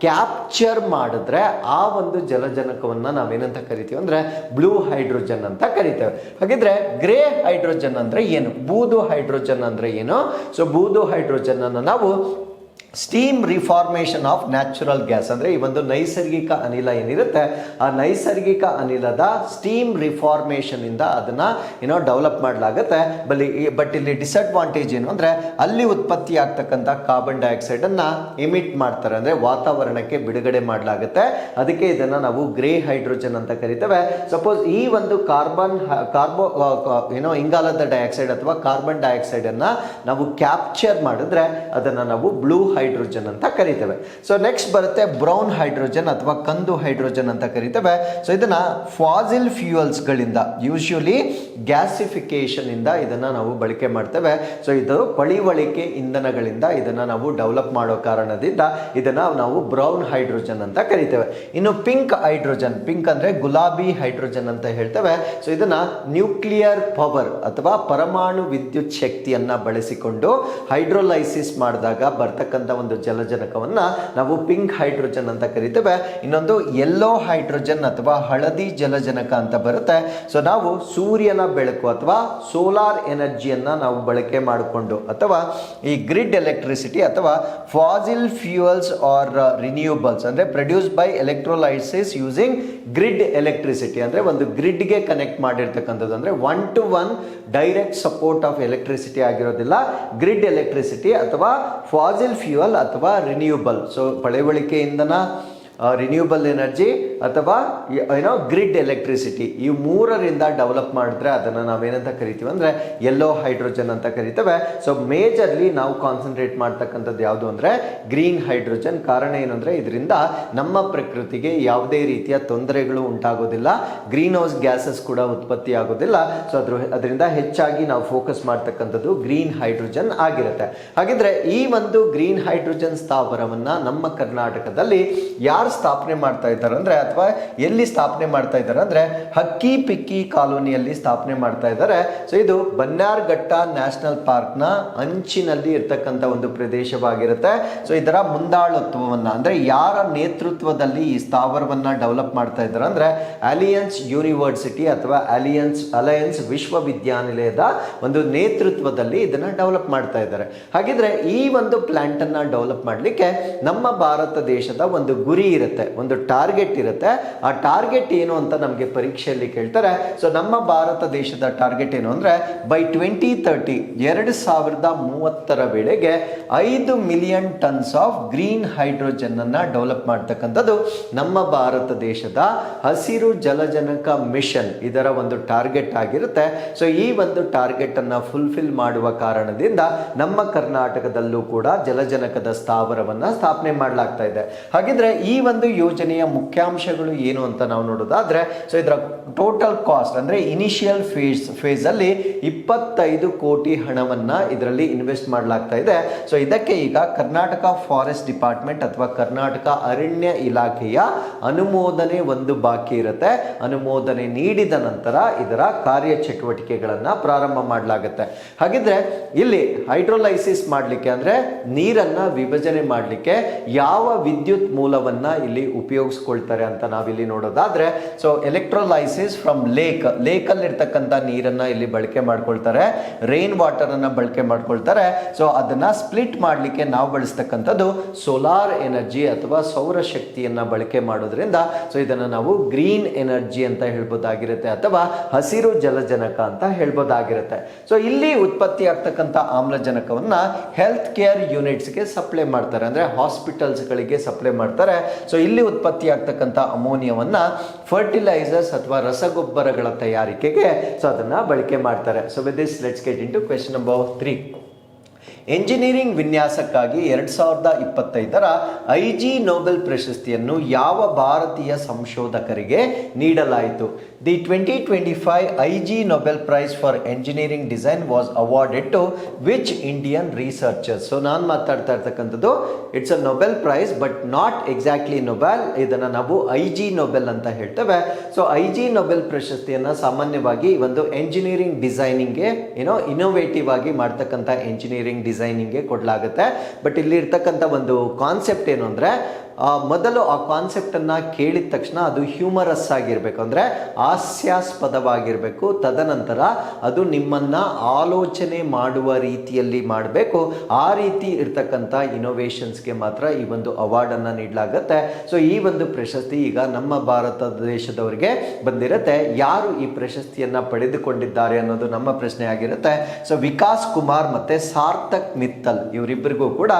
ಕ್ಯಾಪ್ಚರ್ ಮಾಡಿದ್ರೆ ಆ ಒಂದು ಜಲಜನಕವನ್ನ ನಾವೇನಂತ ಕರಿತೀವಿ ಅಂದ್ರೆ ಬ್ಲೂ ಹೈಡ್ರೋಜನ್ ಅಂತ ಕರಿತೇವೆ. ಹಾಗಿದ್ರೆ ಗ್ರೇ ಹೈಡ್ರೋಜನ್ ಅಂದ್ರೆ ಏನು, ಬೂದು ಹೈಡ್ರೋಜನ್ ಅಂದ್ರೆ ಏನು? ಸೊ ಬೂದು ಹೈಡ್ರೋಜನ್ ಅನ್ನು ನಾವು steam reformation of natural gas, ಅಂದರೆ ಈ ಒಂದು ನೈಸರ್ಗಿಕ ಅನಿಲ ಏನಿರುತ್ತೆ ಆ ನೈಸರ್ಗಿಕ ಅನಿಲದ ಸ್ಟೀಮ್ ರಿಫಾರ್ಮೇಷನ್ ಇಂದ ಅದನ್ನ ಡೆವಲಪ್ ಮಾಡಲಾಗುತ್ತೆ. ಬಟ್ ಇಲ್ಲಿ ಡಿಸಡ್ವಾಂಟೇಜ್ ಏನು ಅಂದರೆ ಅಲ್ಲಿ ಉತ್ಪತ್ತಿ ಆಗ್ತಕ್ಕಂಥ ಕಾರ್ಬನ್ ಡೈಆಕ್ಸೈಡ್ ಅನ್ನ ಎಮಿಟ್ ಮಾಡ್ತಾರೆ, ಅಂದರೆ ವಾತಾವರಣಕ್ಕೆ ಬಿಡುಗಡೆ ಮಾಡಲಾಗುತ್ತೆ. ಅದಕ್ಕೆ ಇದನ್ನು ನಾವು ಗ್ರೇ ಹೈಡ್ರೋಜನ್ ಅಂತ ಕರಿತೇವೆ. ಸಪೋಸ್ ಈ ಒಂದು ಇಂಗಾಲದ ಡೈಆಕ್ಸೈಡ್ ಅಥವಾ ಕಾರ್ಬನ್ ಡೈಆಕ್ಸೈಡ್ ಅನ್ನ ನಾವು ಕ್ಯಾಪ್ಚರ್ ಮಾಡಿದ್ರೆ ಅದನ್ನು ನಾವು ಬ್ಲೂ ಹೈಡ್ರೋಜನ್ ಅಂತ ಕರಿತೇವೆ. ಸೊ ನೆಕ್ಸ್ಟ್ ಬರುತ್ತೆ ಬ್ರೌನ್ ಹೈಡ್ರೋಜನ್ ಅಥವಾ ಕಂದು ಹೈಡ್ರೋಜನ್ ಅಂತ ಕರಿತೇವೆ. ಸೊ ಇದನ್ನ ಫಾಸಿಲ್ ಫ್ಯೂಯಲ್ಸ್ಗಳಿಂದ ಯೂಶುವಲಿ ಗ್ಯಾಸಿಫಿಕೇಶನ್ ಇಂದ ಇದನ್ನ ನಾವು ಬಳಕೆ ಮಾಡ್ತೇವೆ. ಸೊ ಇದು ಪಳಿವಳಿಕೆ ಇಂಧನಗಳಿಂದ ಇದನ್ನ ನಾವು ಡೆವಲಪ್ ಮಾಡೋ ಕಾರಣದಿಂದ ಇದನ್ನ ನಾವು ಬ್ರೌನ್ ಹೈಡ್ರೋಜನ್ ಅಂತ ಕರಿತೇವೆ. ಇನ್ನು ಪಿಂಕ್ ಹೈಡ್ರೋಜನ್, ಪಿಂಕ್ ಅಂದ್ರೆ ಗುಲಾಬಿ ಹೈಡ್ರೋಜನ್ ಅಂತ ಹೇಳ್ತೇವೆ. ಸೊ ಇದನ್ನ ನ್ಯೂಕ್ಲಿಯರ್ ಪವರ್ ಅಥವಾ ಪರಮಾಣು ವಿದ್ಯುತ್ ಶಕ್ತಿಯನ್ನ ಬಳಸಿಕೊಂಡು ಹೈಡ್ರೋಲೈಸಿಸ್ ಮಾಡಿದಾಗ ಬರ್ತಕ್ಕಂಥ ಒಂದು ಜಲಜನಕವನ್ನ ನಾವು ಪಿಂಕ್ ಹೈಡ್ರೋಜನ್ ಅಂತ ಕರಿತೇವೆ. ಇನ್ನೊಂದು ಯೆಲ್ಲೋ ಹೈಡ್ರೋಜನ್ ಅಥವಾ ಹಳದಿ ಜಲಜನಕ ಅಂತ ಬರುತ್ತೆ. ಸೊ ನಾವು ಸೂರ್ಯನ ಬೆಳಕು ಅಥವಾ ಸೋಲಾರ್ ಎನರ್ಜಿಯನ್ನ ನಾವು ಬಳಕೆ ಮಾಡಿಕೊಂಡು ಅಥವಾ ಈ ಗ್ರಿಡ್ ಎಲೆಕ್ಟ್ರಿಸಿಟಿ ಅಥವಾ ಫಾಸಿಲ್ ಫ್ಯೂಯಲ್ಸ್ ಆರ್ ರಿನ್ಯೂಬಲ್ಸ್ ಅಂದ್ರೆ produce by electrolysis using grid electricity ಅಂದ್ರೆ ಒಂದು ಗ್ರಿಡ್ಗೆ ಕನೆಕ್ಟ್ ಮಾಡಿರ್ತಕ್ಕಂಥದ್ದು, ಅಂದ್ರೆ 1-to-1 direct support of electricity ಆಗಿರೋದಿಲ್ಲ, ಗ್ರಿಡ್ ಎಲೆಕ್ಟ್ರಿಸಿಟಿ ಅಥವಾ ಫಾಸಿಲ್ ಫ್ಯೂಯಲ್ ಅಥವಾ ರಿನ್ಯೂಬಲ್. ಸೊ ಪಳೆವಳಿಕೆ ಇಂಧನ, ರಿನ್ಯೂಬಲ್ ಎನರ್ಜಿ ಅಥವಾ ಏನೋ ಗ್ರಿಡ್ ಎಲೆಕ್ಟ್ರಿಸಿಟಿ, ಈ ಮೂರರಿಂದ ಡೆವಲಪ್ ಮಾಡಿದ್ರೆ ಅದನ್ನು ನಾವೇನಂತ ಕರಿತೀವಿ ಅಂದರೆ ಯೆಲ್ಲೋ ಹೈಡ್ರೋಜನ್ ಅಂತ ಕರಿತೇವೆ. ಸೊ ಮೇಜರ್ಲಿ ನಾವು ಕಾನ್ಸಂಟ್ರೇಟ್ ಮಾಡ್ತಕ್ಕಂಥದ್ದು ಯಾವುದು ಅಂದರೆ ಗ್ರೀನ್ ಹೈಡ್ರೋಜನ್. ಕಾರಣ ಏನು ಅಂದರೆ ಇದರಿಂದ ನಮ್ಮ ಪ್ರಕೃತಿಗೆ ಯಾವುದೇ ರೀತಿಯ ತೊಂದರೆಗಳು ಉಂಟಾಗೋದಿಲ್ಲ, ಗ್ರೀನ್ ಹೌಸ್ ಗ್ಯಾಸಸ್ ಕೂಡ ಉತ್ಪತ್ತಿ ಆಗೋದಿಲ್ಲ. ಸೊ ಅದರಿಂದ ಹೆಚ್ಚಾಗಿ ನಾವು ಫೋಕಸ್ ಮಾಡ್ತಕ್ಕಂಥದ್ದು ಗ್ರೀನ್ ಹೈಡ್ರೋಜನ್ ಆಗಿರುತ್ತೆ. ಹಾಗಿದ್ರೆ ಈ ಒಂದು ಗ್ರೀನ್ ಹೈಡ್ರೋಜನ್ ಸ್ಥಾವರವನ್ನ ನಮ್ಮ ಕರ್ನಾಟಕದಲ್ಲಿ ಯಾರು ಸ್ಥಾಪನೆ ಮಾಡ್ತಾ ಇದ್ದಾರೆ ಅಂದ್ರೆ ಅಥವಾ ಎಲ್ಲಿ ಸ್ಥಾಪನೆ ಮಾಡ್ತಾ ಇದ್ದಾರೆ ಅಂದ್ರೆ ಹಕ್ಕಿ ಪಿಕ್ಕಿ ಕಾಲೋನಿಯಲ್ಲಿ ಸ್ಥಾಪನೆ ಮಾಡ್ತಾ ಇದ್ದಾರೆ. ಸೊ ಇದು ಬನ್ನಾರ್ಘಟ್ಟ ನ್ಯಾಷನಲ್ ಪಾರ್ಕ್ ನ ಅಂಚಿನಲ್ಲಿ ಇರ್ತಕ್ಕಂಥ ಒಂದು ಪ್ರದೇಶವಾಗಿರುತ್ತೆ. ಸೊ ಇದರ ಮುಂದಾಳತ್ವವನ್ನ ಅಂದ್ರೆ ಯಾರ ನೇತೃತ್ವದಲ್ಲಿ ಈ ಸ್ಥಾವರವನ್ನ ಡೆವಲಪ್ ಮಾಡ್ತಾ ಇದ್ದಾರೆ ಅಂದ್ರೆ ಅಲಿಯನ್ಸ್ ಯೂನಿವರ್ಸಿಟಿ ಅಥವಾ ಅಲಯನ್ಸ್ ವಿಶ್ವವಿದ್ಯಾನಿಲಯದ ಒಂದು ನೇತೃತ್ವದಲ್ಲಿ ಇದನ್ನ ಡೆವಲಪ್ ಮಾಡ್ತಾ ಇದ್ದಾರೆ. ಹಾಗಿದ್ರೆ ಈ ಒಂದು ಪ್ಲಾಂಟ್ ಅನ್ನ ಡೆವಲಪ್ ಮಾಡಲಿಕ್ಕೆ ನಮ್ಮ ಭಾರತ ದೇಶದ ಒಂದು ಗುರಿ ಇರುತ್ತೆ, ಒಂದು ಟಾರ್ಗೆಟ್ ಇರುತ್ತೆ. ಆ ಟಾರ್ಗೆಟ್ ಏನು ಅಂತ ನಮಗೆ ಪರೀಕ್ಷೆಯಲ್ಲಿ ಕೇಳ್ತಾರೆ. ಸೊ ನಮ್ಮ ಭಾರತ ದೇಶದ ಟಾರ್ಗೆಟ್ ಏನು ಅಂದ್ರೆ ಬೈ 2030 2030 ವೇಳೆಗೆ 5 million tons of green hydrogen ಅನ್ನ ಡೆವಲಪ್ ಮಾಡ್ತಕ್ಕಂಥದ್ದು ನಮ್ಮ ಭಾರತ ದೇಶದ ಹಸಿರು ಜಲಜನಕ ಮಿಷನ್ ಇದರ ಒಂದು ಟಾರ್ಗೆಟ್ ಆಗಿರುತ್ತೆ. ಸೊ ಈ ಒಂದು ಟಾರ್ಗೆಟ್ ಅನ್ನ ಫುಲ್ಫಿಲ್ ಮಾಡುವ ಕಾರಣದಿಂದ ನಮ್ಮ ಕರ್ನಾಟಕದಲ್ಲೂ ಕೂಡ ಜಲಜನಕದ ಸ್ಥಾವರವನ್ನ ಸ್ಥಾಪನೆ ಮಾಡಲಾಗ್ತಾ ಇದೆ. ಹಾಗಿದ್ರೆ ಈ ಒಂದು ಯೋಜನೆಯ ಮುಖ್ಯಾಂಶಗಳು ಏನು ಅಂತ ನಾವು ನೋಡೋದಾದ್ರೆ, ಸೊ ಇದರ ಟೋಟಲ್ ಕಾಸ್ಟ್ ಅಂದ್ರೆ ಇನಿಷಿಯಲ್ ಫೇಸ್ ಅಲ್ಲಿ 25 ಕೋಟಿ ಹಣವನ್ನ ಇದರಲ್ಲಿ ಇನ್ವೆಸ್ಟ್ ಮಾಡಲಾಗ್ತಾ ಇದೆ. ಸೊ ಇದಕ್ಕೆ ಈಗ ಕರ್ನಾಟಕ ಫಾರೆಸ್ಟ್ ಡಿಪಾರ್ಟ್ಮೆಂಟ್ ಅಥವಾ ಕರ್ನಾಟಕ ಅರಣ್ಯ ಇಲಾಖೆಯ ಅನುಮೋದನೆ ಒಂದು ಬಾಕಿ ಇರುತ್ತೆ. ಅನುಮೋದನೆ ನೀಡಿದ ನಂತರ ಇದರ ಕಾರ್ಯಚಟುವಟಿಕೆಗಳನ್ನ ಪ್ರಾರಂಭ ಮಾಡಲಾಗುತ್ತೆ. ಹಾಗಿದ್ರೆ ಇಲ್ಲಿ ಹೈಡ್ರೋಲೈಸಿಸ್ ಮಾಡಲಿಕ್ಕೆ ಅಂದ್ರೆ ನೀರನ್ನ ವಿಭಜನೆ ಮಾಡಲಿಕ್ಕೆ ಯಾವ ವಿದ್ಯುತ್ ಮೂಲವನ್ನ ಇಲ್ಲಿ ಉಪಯೋಗಿಸ್ಕೊಳ್ತಾರೆ ಅಂತ ನಾವಿಲ್ಲಿ ನೋಡೋದಾದ್ರೆ, ಸೊ ಎಲೆಕ್ಟ್ರೋಲೈಸಿಸ್ ಫ್ರಮ್ ಲೇಕ್ ಅಲ್ಲಿ ಇರ್ತಕ್ಕಂಥ ನೀರನ್ನ ಇಲ್ಲಿ ಬಳಕೆ ಮಾಡ್ಕೊಳ್ತಾರೆ, ರೈನ್ ವಾಟರ್ ಅನ್ನ ಬಳಕೆ ಮಾಡ್ಕೊಳ್ತಾರೆ. ಸೊ ಅದನ್ನ ಸ್ಪ್ಲಿಟ್ ಮಾಡಲಿಕ್ಕೆ ನಾವು ಬಳಸ್ತಕ್ಕಂಥದ್ದು ಸೋಲಾರ್ ಎನರ್ಜಿ ಅಥವಾ ಸೌರ ಶಕ್ತಿಯನ್ನ ಬಳಕೆ ಮಾಡೋದ್ರಿಂದ ಸೊ ಇದನ್ನ ನಾವು ಗ್ರೀನ್ ಎನರ್ಜಿ ಅಂತ ಹೇಳ್ಬೋದಾಗಿರುತ್ತೆ ಅಥವಾ ಹಸಿರು ಜಲಜನಕ ಅಂತ ಹೇಳ್ಬೋದಾಗಿರುತ್ತೆ. ಸೊ ಇಲ್ಲಿ ಉತ್ಪತ್ತಿ ಆಗ್ತಕ್ಕಂಥ ಆಮ್ಲಜನಕವನ್ನ ಹೆಲ್ತ್ ಕೇರ್ ಯೂನಿಟ್ಸ್ಗೆ ಸಪ್ಲೈ ಮಾಡ್ತಾರೆ, ಅಂದ್ರೆ ಹಾಸ್ಪಿಟಲ್ಸ್ ಗಳಿಗೆ ಸಪ್ಲೈ ಮಾಡ್ತಾರೆ. ಸೊ ಇಲ್ಲಿ ಉತ್ಪತ್ತಿ ಆಗ್ತಕ್ಕಂಥ ಅಮೋನಿಯವನ್ನ ಫರ್ಟಿಲೈಸರ್ಸ್ ಅಥವಾ ರಸಗೊಬ್ಬರಗಳ ತಯಾರಿಕೆಗೆ ಸೊ ಅದನ್ನ ಬಳಕೆ ಮಾಡ್ತಾರೆ. So with this let's get into question number 3. Engineering ವಿನ್ಯಾಸಕ್ಕಾಗಿ 2025 IG ನೊಬೆಲ್ ಪ್ರಶಸ್ತಿಯನ್ನು ಯಾವ ಭಾರತೀಯ ಸಂಶೋಧಕರಿಗೆ ನೀಡಲಾಯಿತು? The 2025 IG Nobel prize for engineering design was awarded to which Indian researchers? So ನಾನು ಮಾತಾಡ್ತಾ ಇರ್ತಕ್ಕಂಥದ್ದು it's a Nobel prize but not exactly Nobel, ಇದನ್ನು ನಾವು IG ನೊಬೆಲ್ ಅಂತ ಹೇಳ್ತೇವೆ. ಸೊ IG ನೊಬೆಲ್ ಪ್ರಶಸ್ತಿಯನ್ನು ಸಾಮಾನ್ಯವಾಗಿ ಒಂದು ಎಂಜಿನಿಯರಿಂಗ್ ಡಿಸೈನಿಂಗ್ಗೆ ಇನೋವೇಟಿವ್ ಆಗಿ ಮಾಡ್ತಕ್ಕಂಥ ಎಂಜಿನಿಯರಿಂಗ್ ಡಿಸೈನಿಂಗ್ಗೆ ಕೊಡಲಾಗುತ್ತೆ. ಬಟ್ ಇಲ್ಲಿ ಇರ್ತಕ್ಕಂಥ ಒಂದು ಕಾನ್ಸೆಪ್ಟ್ ಏನು ಅಂದರೆ ಮೊದಲು ಆ ಕಾನ್ಸೆಪ್ಟನ್ನು ಕೇಳಿದ ತಕ್ಷಣ ಅದು ಹ್ಯೂಮರಸ್ ಆಗಿರಬೇಕು, ಅಂದರೆ ಹಾಸ್ಯಾಸ್ಪದವಾಗಿರಬೇಕು. ತದನಂತರ ಅದು ನಿಮ್ಮನ್ನು ಆಲೋಚನೆ ಮಾಡುವ ರೀತಿಯಲ್ಲಿ ಮಾಡಬೇಕು. ಆ ರೀತಿ ಇರ್ತಕ್ಕಂಥ ಇನೋವೇಷನ್ಸ್ಗೆ ಮಾತ್ರ ಈ ಒಂದು ಅವಾರ್ಡನ್ನು ನೀಡಲಾಗುತ್ತೆ. ಸೊ ಈ ಒಂದು ಪ್ರಶಸ್ತಿ ಈಗ ನಮ್ಮ ಭಾರತ ದೇಶದವರಿಗೆ ಬಂದಿರುತ್ತೆ. ಯಾರು ಈ ಪ್ರಶಸ್ತಿಯನ್ನು ಪಡೆದುಕೊಂಡಿದ್ದಾರೆ ಅನ್ನೋದು ನಮ್ಮ ಪ್ರಶ್ನೆ ಆಗಿರುತ್ತೆ. ಸೊ ವಿಕಾಸ್ ಕುಮಾರ್ ಮತ್ತು ಸಾರ್ಥಕ್ ಮಿತ್ತಲ್ ಇವರಿಬ್ಬರಿಗೂ ಕೂಡ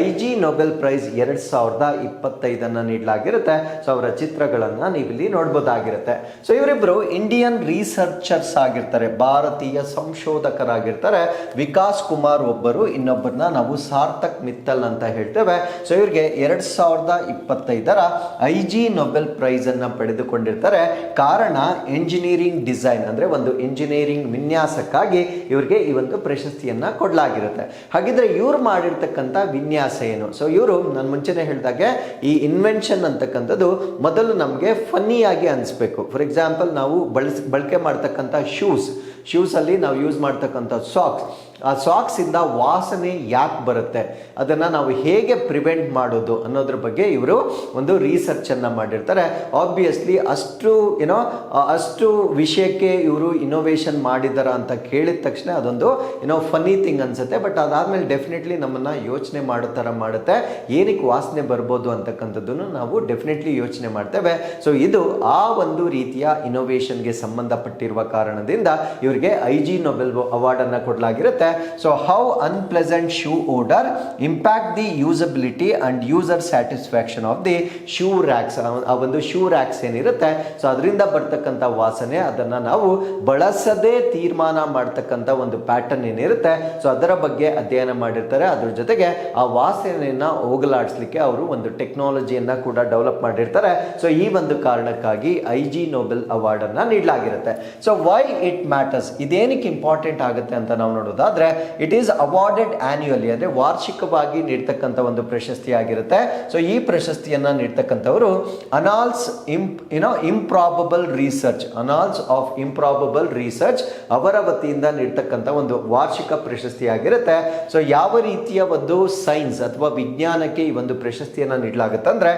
IG ನೊಬೆಲ್ ಪ್ರೈಸ್ 2025 25 ನೀಡಲಾಗಿರುತ್ತೆ. ಸೊ ಅವರ ಚಿತ್ರಗಳನ್ನ ನೀವಿಲ್ಲಿ ನೋಡ್ಬೋದಾಗಿರುತ್ತೆ. ಸೊ ಇವರಿಬ್ರು ಇಂಡಿಯನ್ ರಿಸರ್ಚರ್ಸ್ ಆಗಿರ್ತಾರೆ, ಭಾರತೀಯ ಸಂಶೋಧಕರಾಗಿರ್ತಾರೆ. ವಿಕಾಸ್ ಕುಮಾರ್ ಒಬ್ಬರು, ಇನ್ನೊಬ್ಬರನ್ನ ನಾವು ಸಾರ್ಥಕ್ ಮಿತ್ತಲ್ ಅಂತ ಹೇಳ್ತೇವೆ. ಸೊ ಇವ್ರಿಗೆ 2025 IG ನೊಬೆಲ್ ಪ್ರೈಸ್ ಅನ್ನ ಪಡೆದುಕೊಂಡಿರ್ತಾರೆ. ಕಾರಣ ಎಂಜಿನಿಯರಿಂಗ್ ಡಿಸೈನ್, ಅಂದ್ರೆ ಒಂದು ಇಂಜಿನಿಯರಿಂಗ್ ವಿನ್ಯಾಸಕ್ಕಾಗಿ ಇವರಿಗೆ ಈ ಒಂದು ಪ್ರಶಸ್ತಿಯನ್ನ ಕೊಡಲಾಗಿರುತ್ತೆ. ಹಾಗಿದ್ರೆ ಇವ್ರು ಮಾಡಿರ್ತಕ್ಕಂಥ ವಿನ್ಯಾಸ ಏನು? ಸೊ ಇವರು ನಾನು ಮುಂಚೆನೆ ಹೇಳಿದಾಗೆ ಈ ಇನ್ವೆನ್ಷನ್ ಅಂತಕ್ಕಂಥದ್ದು ಮೊದಲು ನಮಗೆ ಫನ್ನಿಯಾಗಿ ಅನಿಸ್ಬೇಕು. ಫಾರ್ ಎಕ್ಸಾಂಪಲ್, ನಾವು ಬಳಕೆ ಮಾಡ್ತಕ್ಕಂಥ ಶೂಸ್ ಅಲ್ಲಿ ನಾವು ಯೂಸ್ ಮಾಡ್ತಕ್ಕಂಥ ಸಾಕ್ಸ್, ಆ ಸಾಕ್ಸ್ ಇಂದ ವಾಸನೆ ಯಾಕೆ ಬರುತ್ತೆ, ಅದನ್ನ ನಾವು ಹೇಗೆ ಪ್ರಿವೆಂಟ್ ಮಾಡೋದು ಅನ್ನೋದ್ರ ಬಗ್ಗೆ ಇವರು ಒಂದು ರಿಸರ್ಚ್ ಅನ್ನ ಮಾಡಿರ್ತಾರೆ. ಆಬ್ವಿಯಸ್ಲಿ ಅಷ್ಟು ವಿಷಯಕ್ಕೆ ಇವರು ಇನೋವೇಷನ್ ಮಾಡಿದಾರ ಅಂತ ಕೇಳಿದ ತಕ್ಷಣ ಅದೊಂದು ಫನ್ನಿ ಥಿಂಗ್ ಅನ್ಸುತ್ತೆ. ಬಟ್ ಅದಾದ್ಮೇಲೆ ಡೆಫಿನೆಟ್ಲಿ ನಮ್ಮನ್ನ ಯೋಚನೆ ಮಾಡೋ ಥರ ಮಾಡುತ್ತೆ. ಏನಕ್ಕೆ ವಾಸನೆ ಬರ್ಬೋದು ಅಂತಕ್ಕಂಥದ್ದನ್ನು ನಾವು ಡೆಫಿನೆಟ್ಲಿ ಯೋಚನೆ ಮಾಡ್ತೇವೆ. ಸೊ ಇದು ಆ ಒಂದು ರೀತಿಯ ಇನೋವೇಷನ್ಗೆ ಸಂಬಂಧಪಟ್ಟಿರುವ ಕಾರಣದಿಂದ ಇವರಿಗೆ IG ನೊಬೆಲ್ ಅವಾರ್ಡ್ ಅನ್ನ ಕೊಡಲಾಗಿರುತ್ತೆ. So how unpleasant shoe odor impact the usability and user satisfaction of the shoe racks. ಆ ಒಂದು ಶೂ ರ್ಯಾಕ್ಸ್ ಏನಿರುತ್ತೆ, ಸೊ ಅದರಿಂದ ಬರ್ತಕ್ಕಂಥ ವಾಸನೆ, ಅದನ್ನ ನಾವು ಬಳಸದೆ ತೀರ್ಮಾನ ಮಾಡ್ತಕ್ಕಂಥ ಒಂದು ಪ್ಯಾಟರ್ನ್ ಏನಿರುತ್ತೆ, ಸೊ ಅದರ ಬಗ್ಗೆ ಅಧ್ಯಯನ ಮಾಡಿರ್ತಾರೆ. ಅದ್ರ ಜೊತೆಗೆ ಆ ವಾಸನೆಯನ್ನ ಹೋಗಲಾಡಿಸ್ಲಿಕ್ಕೆ ಅವರು ಒಂದು ಟೆಕ್ನಾಲಜಿಯನ್ನ ಕೂಡ ಡೆವಲಪ್ ಮಾಡಿರ್ತಾರೆ. ಸೊ ಈ ಒಂದು ಕಾರಣಕ್ಕಾಗಿ IG ನೊಬೆಲ್ ಅವಾರ್ಡ್ ಅನ್ನ ನೀಡಲಾಗಿರುತ್ತೆ. ಸೊ ವೈ ಇಟ್ ಮ್ಯಾಟರ್ಸ್, ಇದೇನಕ್ಕೆ ಇಂಪಾರ್ಟೆಂಟ್ ಆಗುತ್ತೆ ಅಂತ ನಾವು ನೋಡೋದಾದ್ರೆ, ಇಟ್ ಈಸ್ ಅವಾರ್ಡೆಡ್ ಆನ್ಯುಯಲಿ, ಅಂದ್ರೆ ವಾರ್ಷಿಕವಾಗಿ ನೀಡ್ತಕ್ಕಂಥ ಒಂದು ಪ್ರಶಸ್ತಿ ಆಗಿರುತ್ತೆ. ಸೊ ಈ ಪ್ರಶಸ್ತಿಯನ್ನ ನೀಡ್ತಕ್ಕಂಥವರು ಅನಾಲ್ಸ್ ಇಂಪ್ರಾಬಬಲ್ ರಿಸರ್ಚ್ ಅವರ ವತಿಯಿಂದ ನೀಡ್ತಕ್ಕಂಥ ಒಂದು ವಾರ್ಷಿಕ ಪ್ರಶಸ್ತಿ ಆಗಿರುತ್ತೆ. ಸೊ ಯಾವ ರೀತಿಯ ಒಂದು ಸೈನ್ಸ್ ಅಥವಾ ವಿಜ್ಞಾನಕ್ಕೆ ಈ ಒಂದು ಪ್ರಶಸ್ತಿಯನ್ನ ನೀಡಲಾಗುತ್ತೆ ಅಂದ್ರೆ,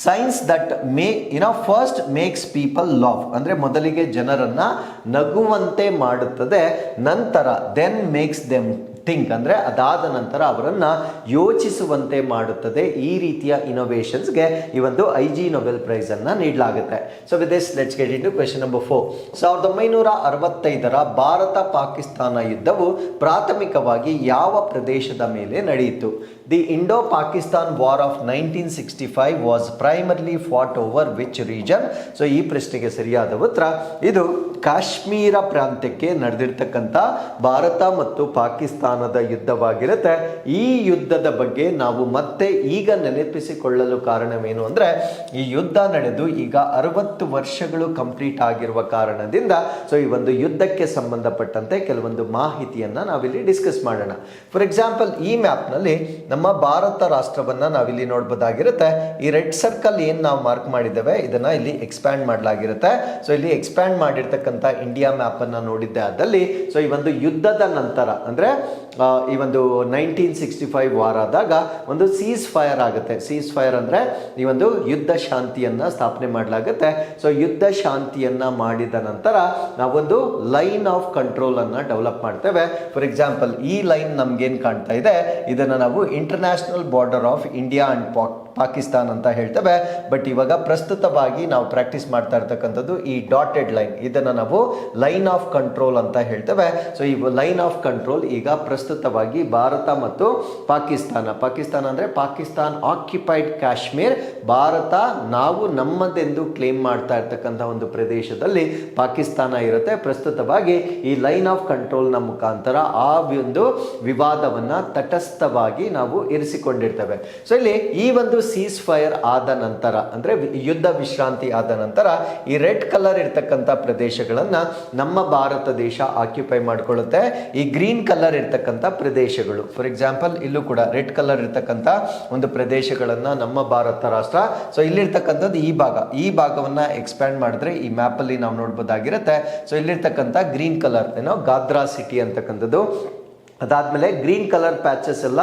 science that first makes people laugh, ಅಂದ್ರೆ ಮೊದಲಿಗೆ ಜನರನ್ನ ನಗುವಂತೆ ಮಾಡುತ್ತದೆ, ನಂತರ ದೆನ್ ಮೇಕ್ಸ್ ದೆಮ್ ಥಿಂಕ್, ಅಂದ್ರೆ ಅದಾದ ನಂತರ ಅವರನ್ನ ಯೋಚಿಸುವಂತೆ ಮಾಡುತ್ತದೆ. ಈ ರೀತಿಯ ಇನೋವೇಷನ್ಸ್ಗೆ ಈ ಒಂದು IG ನೊಬೆಲ್ ಪ್ರೈಸ್ ಅನ್ನ ನೀಡಲಾಗುತ್ತೆ. So with this let's get into question number 4. 1965 Bharat Pakistan ಯುದ್ಧವು ಪ್ರಾಥಮಿಕವಾಗಿ ಯಾವ ಪ್ರದೇಶದ ಮೇಲೆ ನಡೆಯಿತು? The Indo Pakistan war of 1965 was primarily fought over which region? So ಈ ಪ್ರಶ್ನೆಗೆ ಸರಿಯಾದ ಉತ್ತರ ಇದು ಕಾಶ್ಮೀರ ಪ್ರಾಂತ್ಯಕ್ಕೆ ನಡೆದಿರ್ತಕ್ಕಂಥ ಭಾರತ ಮತ್ತು ಪಾಕಿಸ್ತಾನದ ಯುದ್ಧವಾಗಿರುತ್ತೆ. ಈ ಯುದ್ಧದ ಬಗ್ಗೆ ನಾವು ಮತ್ತೆ ಈಗ ನೆನಪಿಸಿಕೊಳ್ಳಲು ಕಾರಣವೇನು ಅಂದ್ರೆ, ಈ ಯುದ್ಧ ನಡೆದು ಈಗ 60 ವರ್ಷಗಳು ಕಂಪ್ಲೀಟ್ ಆಗಿರುವ ಕಾರಣದಿಂದ ಸೊ ಈ ಒಂದು ಯುದ್ಧಕ್ಕೆ ಸಂಬಂಧಪಟ್ಟಂತೆ ಕೆಲವೊಂದು ಮಾಹಿತಿಯನ್ನ ನಾವಿಲ್ಲಿ ಡಿಸ್ಕಸ್ ಮಾಡೋಣ. ಫಾರ್ ಎಕ್ಸಾಂಪಲ್, ಈ ಮ್ಯಾಪ್ ನಲ್ಲಿ ನಮ್ಮ ಭಾರತ ರಾಷ್ಟ್ರವನ್ನ ನಾವಿಲ್ಲಿ ನೋಡಬಹುದಾಗಿರುತ್ತೆ. ಈ ರೆಡ್ ಸರ್ಕಲ್ ಏನ್ ನಾವು ಮಾರ್ಕ್ ಮಾಡಿದ್ದೇವೆ ಇದನ್ನ ಇಲ್ಲಿ ಎಕ್ಸ್ಪ್ಯಾಂಡ್ ಮಾಡಲಾಗಿರುತ್ತೆ. ಸೊ ಇಲ್ಲಿ ಎಕ್ಸ್ಪ್ಯಾಂಡ್ ಮಾಡಿರ್ತಕ್ಕಂಥ ಇಂಡಿಯಾ ಮ್ಯಾಪ್ ಅನ್ನ ನೋಡಿದ್ದೆ ಆದಲ್ಲಿ, ಸೊ ಈ ಒಂದು ಯುದ್ಧದ ನಂತರ ಅಂದ್ರೆ ಈ ಒಂದು 1965 ವಾರ ಆದಾಗ ಒಂದು ಸೀಸ್ ಫೈರ್ ಆಗುತ್ತೆ. ಸೀಸ್ ಫೈರ್ ಅಂದ್ರೆ ಈ ಒಂದು ಯುದ್ಧ ಶಾಂತಿಯನ್ನ ಸ್ಥಾಪನೆ ಮಾಡಲಾಗುತ್ತೆ. ಸೊ ಯುದ್ಧ ಶಾಂತಿಯನ್ನ ಮಾಡಿದ ನಂತರ ನಾವೊಂದು ಲೈನ್ ಆಫ್ ಕಂಟ್ರೋಲ್ ಅನ್ನ ಡೆವಲಪ್ ಮಾಡ್ತೇವೆ. ಫಾರ್ ಎಕ್ಸಾಂಪಲ್, ಈ ಲೈನ್ ನಮ್ಗೇನ್ ಕಾಣ್ತಾ ಇದೆ, ಇದನ್ನ ನಾವು international border of India and Pakistan ಅಂತ ಹೇಳ್ತೇವೆ. ಬಟ್ ಇವಾಗ ಪ್ರಸ್ತುತವಾಗಿ ನಾವು ಪ್ರಾಕ್ಟೀಸ್ ಮಾಡ್ತಾ ಇರ್ತಕ್ಕಂಥದ್ದು ಈ ಡಾಟೆಡ್ ಲೈನ್, ಇದನ್ನ ನಾವು ಲೈನ್ ಆಫ್ ಕಂಟ್ರೋಲ್ ಅಂತ ಹೇಳ್ತೇವೆ. ಸೊ ಈ ಲೈನ್ ಆಫ್ ಕಂಟ್ರೋಲ್ ಈಗ ಪ್ರಸ್ತುತವಾಗಿ ಭಾರತ ಮತ್ತು ಪಾಕಿಸ್ತಾನ ಅಂದ್ರೆ ಪಾಕಿಸ್ತಾನ್ ಆಕ್ಯುಪೈಡ್ ಕಾಶ್ಮೀರ್, ಭಾರತ ನಾವು ನಮ್ಮದೆಂದು ಕ್ಲೇಮ್ ಮಾಡ್ತಾ ಇರ್ತಕ್ಕಂಥ ಒಂದು ಪ್ರದೇಶದಲ್ಲಿ ಪಾಕಿಸ್ತಾನ ಇರುತ್ತೆ. ಪ್ರಸ್ತುತವಾಗಿ ಈ ಲೈನ್ ಆಫ್ ಕಂಟ್ರೋಲ್ ನ ಮುಖಾಂತರ ಆ ಒಂದು ವಿವಾದವನ್ನ ತಟಸ್ಥವಾಗಿ ನಾವು ಇರಿಸಿಕೊಂಡಿರ್ತೇವೆ. ಸೊ ಇಲ್ಲಿ ಈ ಒಂದು ಸೀಸ್ ಫೈರ್ ಆದ ನಂತರ ಅಂದ್ರೆ ಯುದ್ಧ ವಿಶ್ರಾಂತಿ ಆದ ನಂತರ ಈ ರೆಡ್ ಕಲರ್ ಇರ್ತಕ್ಕಂಥ ಪ್ರದೇಶಗಳನ್ನ ನಮ್ಮ ಭಾರತ ದೇಶ ಆಕ್ಯುಪೈ ಮಾಡಿಕೊಳ್ಳುತ್ತೆ. ಈ ಗ್ರೀನ್ ಕಲರ್ ಇರ್ತಕ್ಕಂಥ ಪ್ರದೇಶಗಳು, ಫಾರ್ ಎಕ್ಸಾಂಪಲ್ ಇಲ್ಲೂ ಕೂಡ ರೆಡ್ ಕಲರ್ ಇರ್ತಕ್ಕಂಥ ಒಂದು ಪ್ರದೇಶಗಳನ್ನ ನಮ್ಮ ಭಾರತ ರಾಷ್ಟ್ರ, ಸೊ ಇಲ್ಲಿರ್ತಕ್ಕಂಥದ್ದು ಈ ಭಾಗವನ್ನ ಎಕ್ಸ್ಪ್ಯಾಂಡ್ ಮಾಡಿದ್ರೆ ಈ ಮ್ಯಾಪ್ ಅಲ್ಲಿ ನಾವು ನೋಡ್ಬೋದಾಗಿರುತ್ತೆ. ಸೊ ಇಲ್ಲಿರ್ತಕ್ಕಂಥ ಗ್ರೀನ್ ಕಲರ್ ಗಾದ್ರಾ ಸಿಟಿ ಅಂತಕ್ಕಂಥದ್ದು. ಅದಾದ್ಮೇಲೆ ಗ್ರೀನ್ ಕಲರ್ ಪ್ಯಾಚಸ್ ಎಲ್ಲ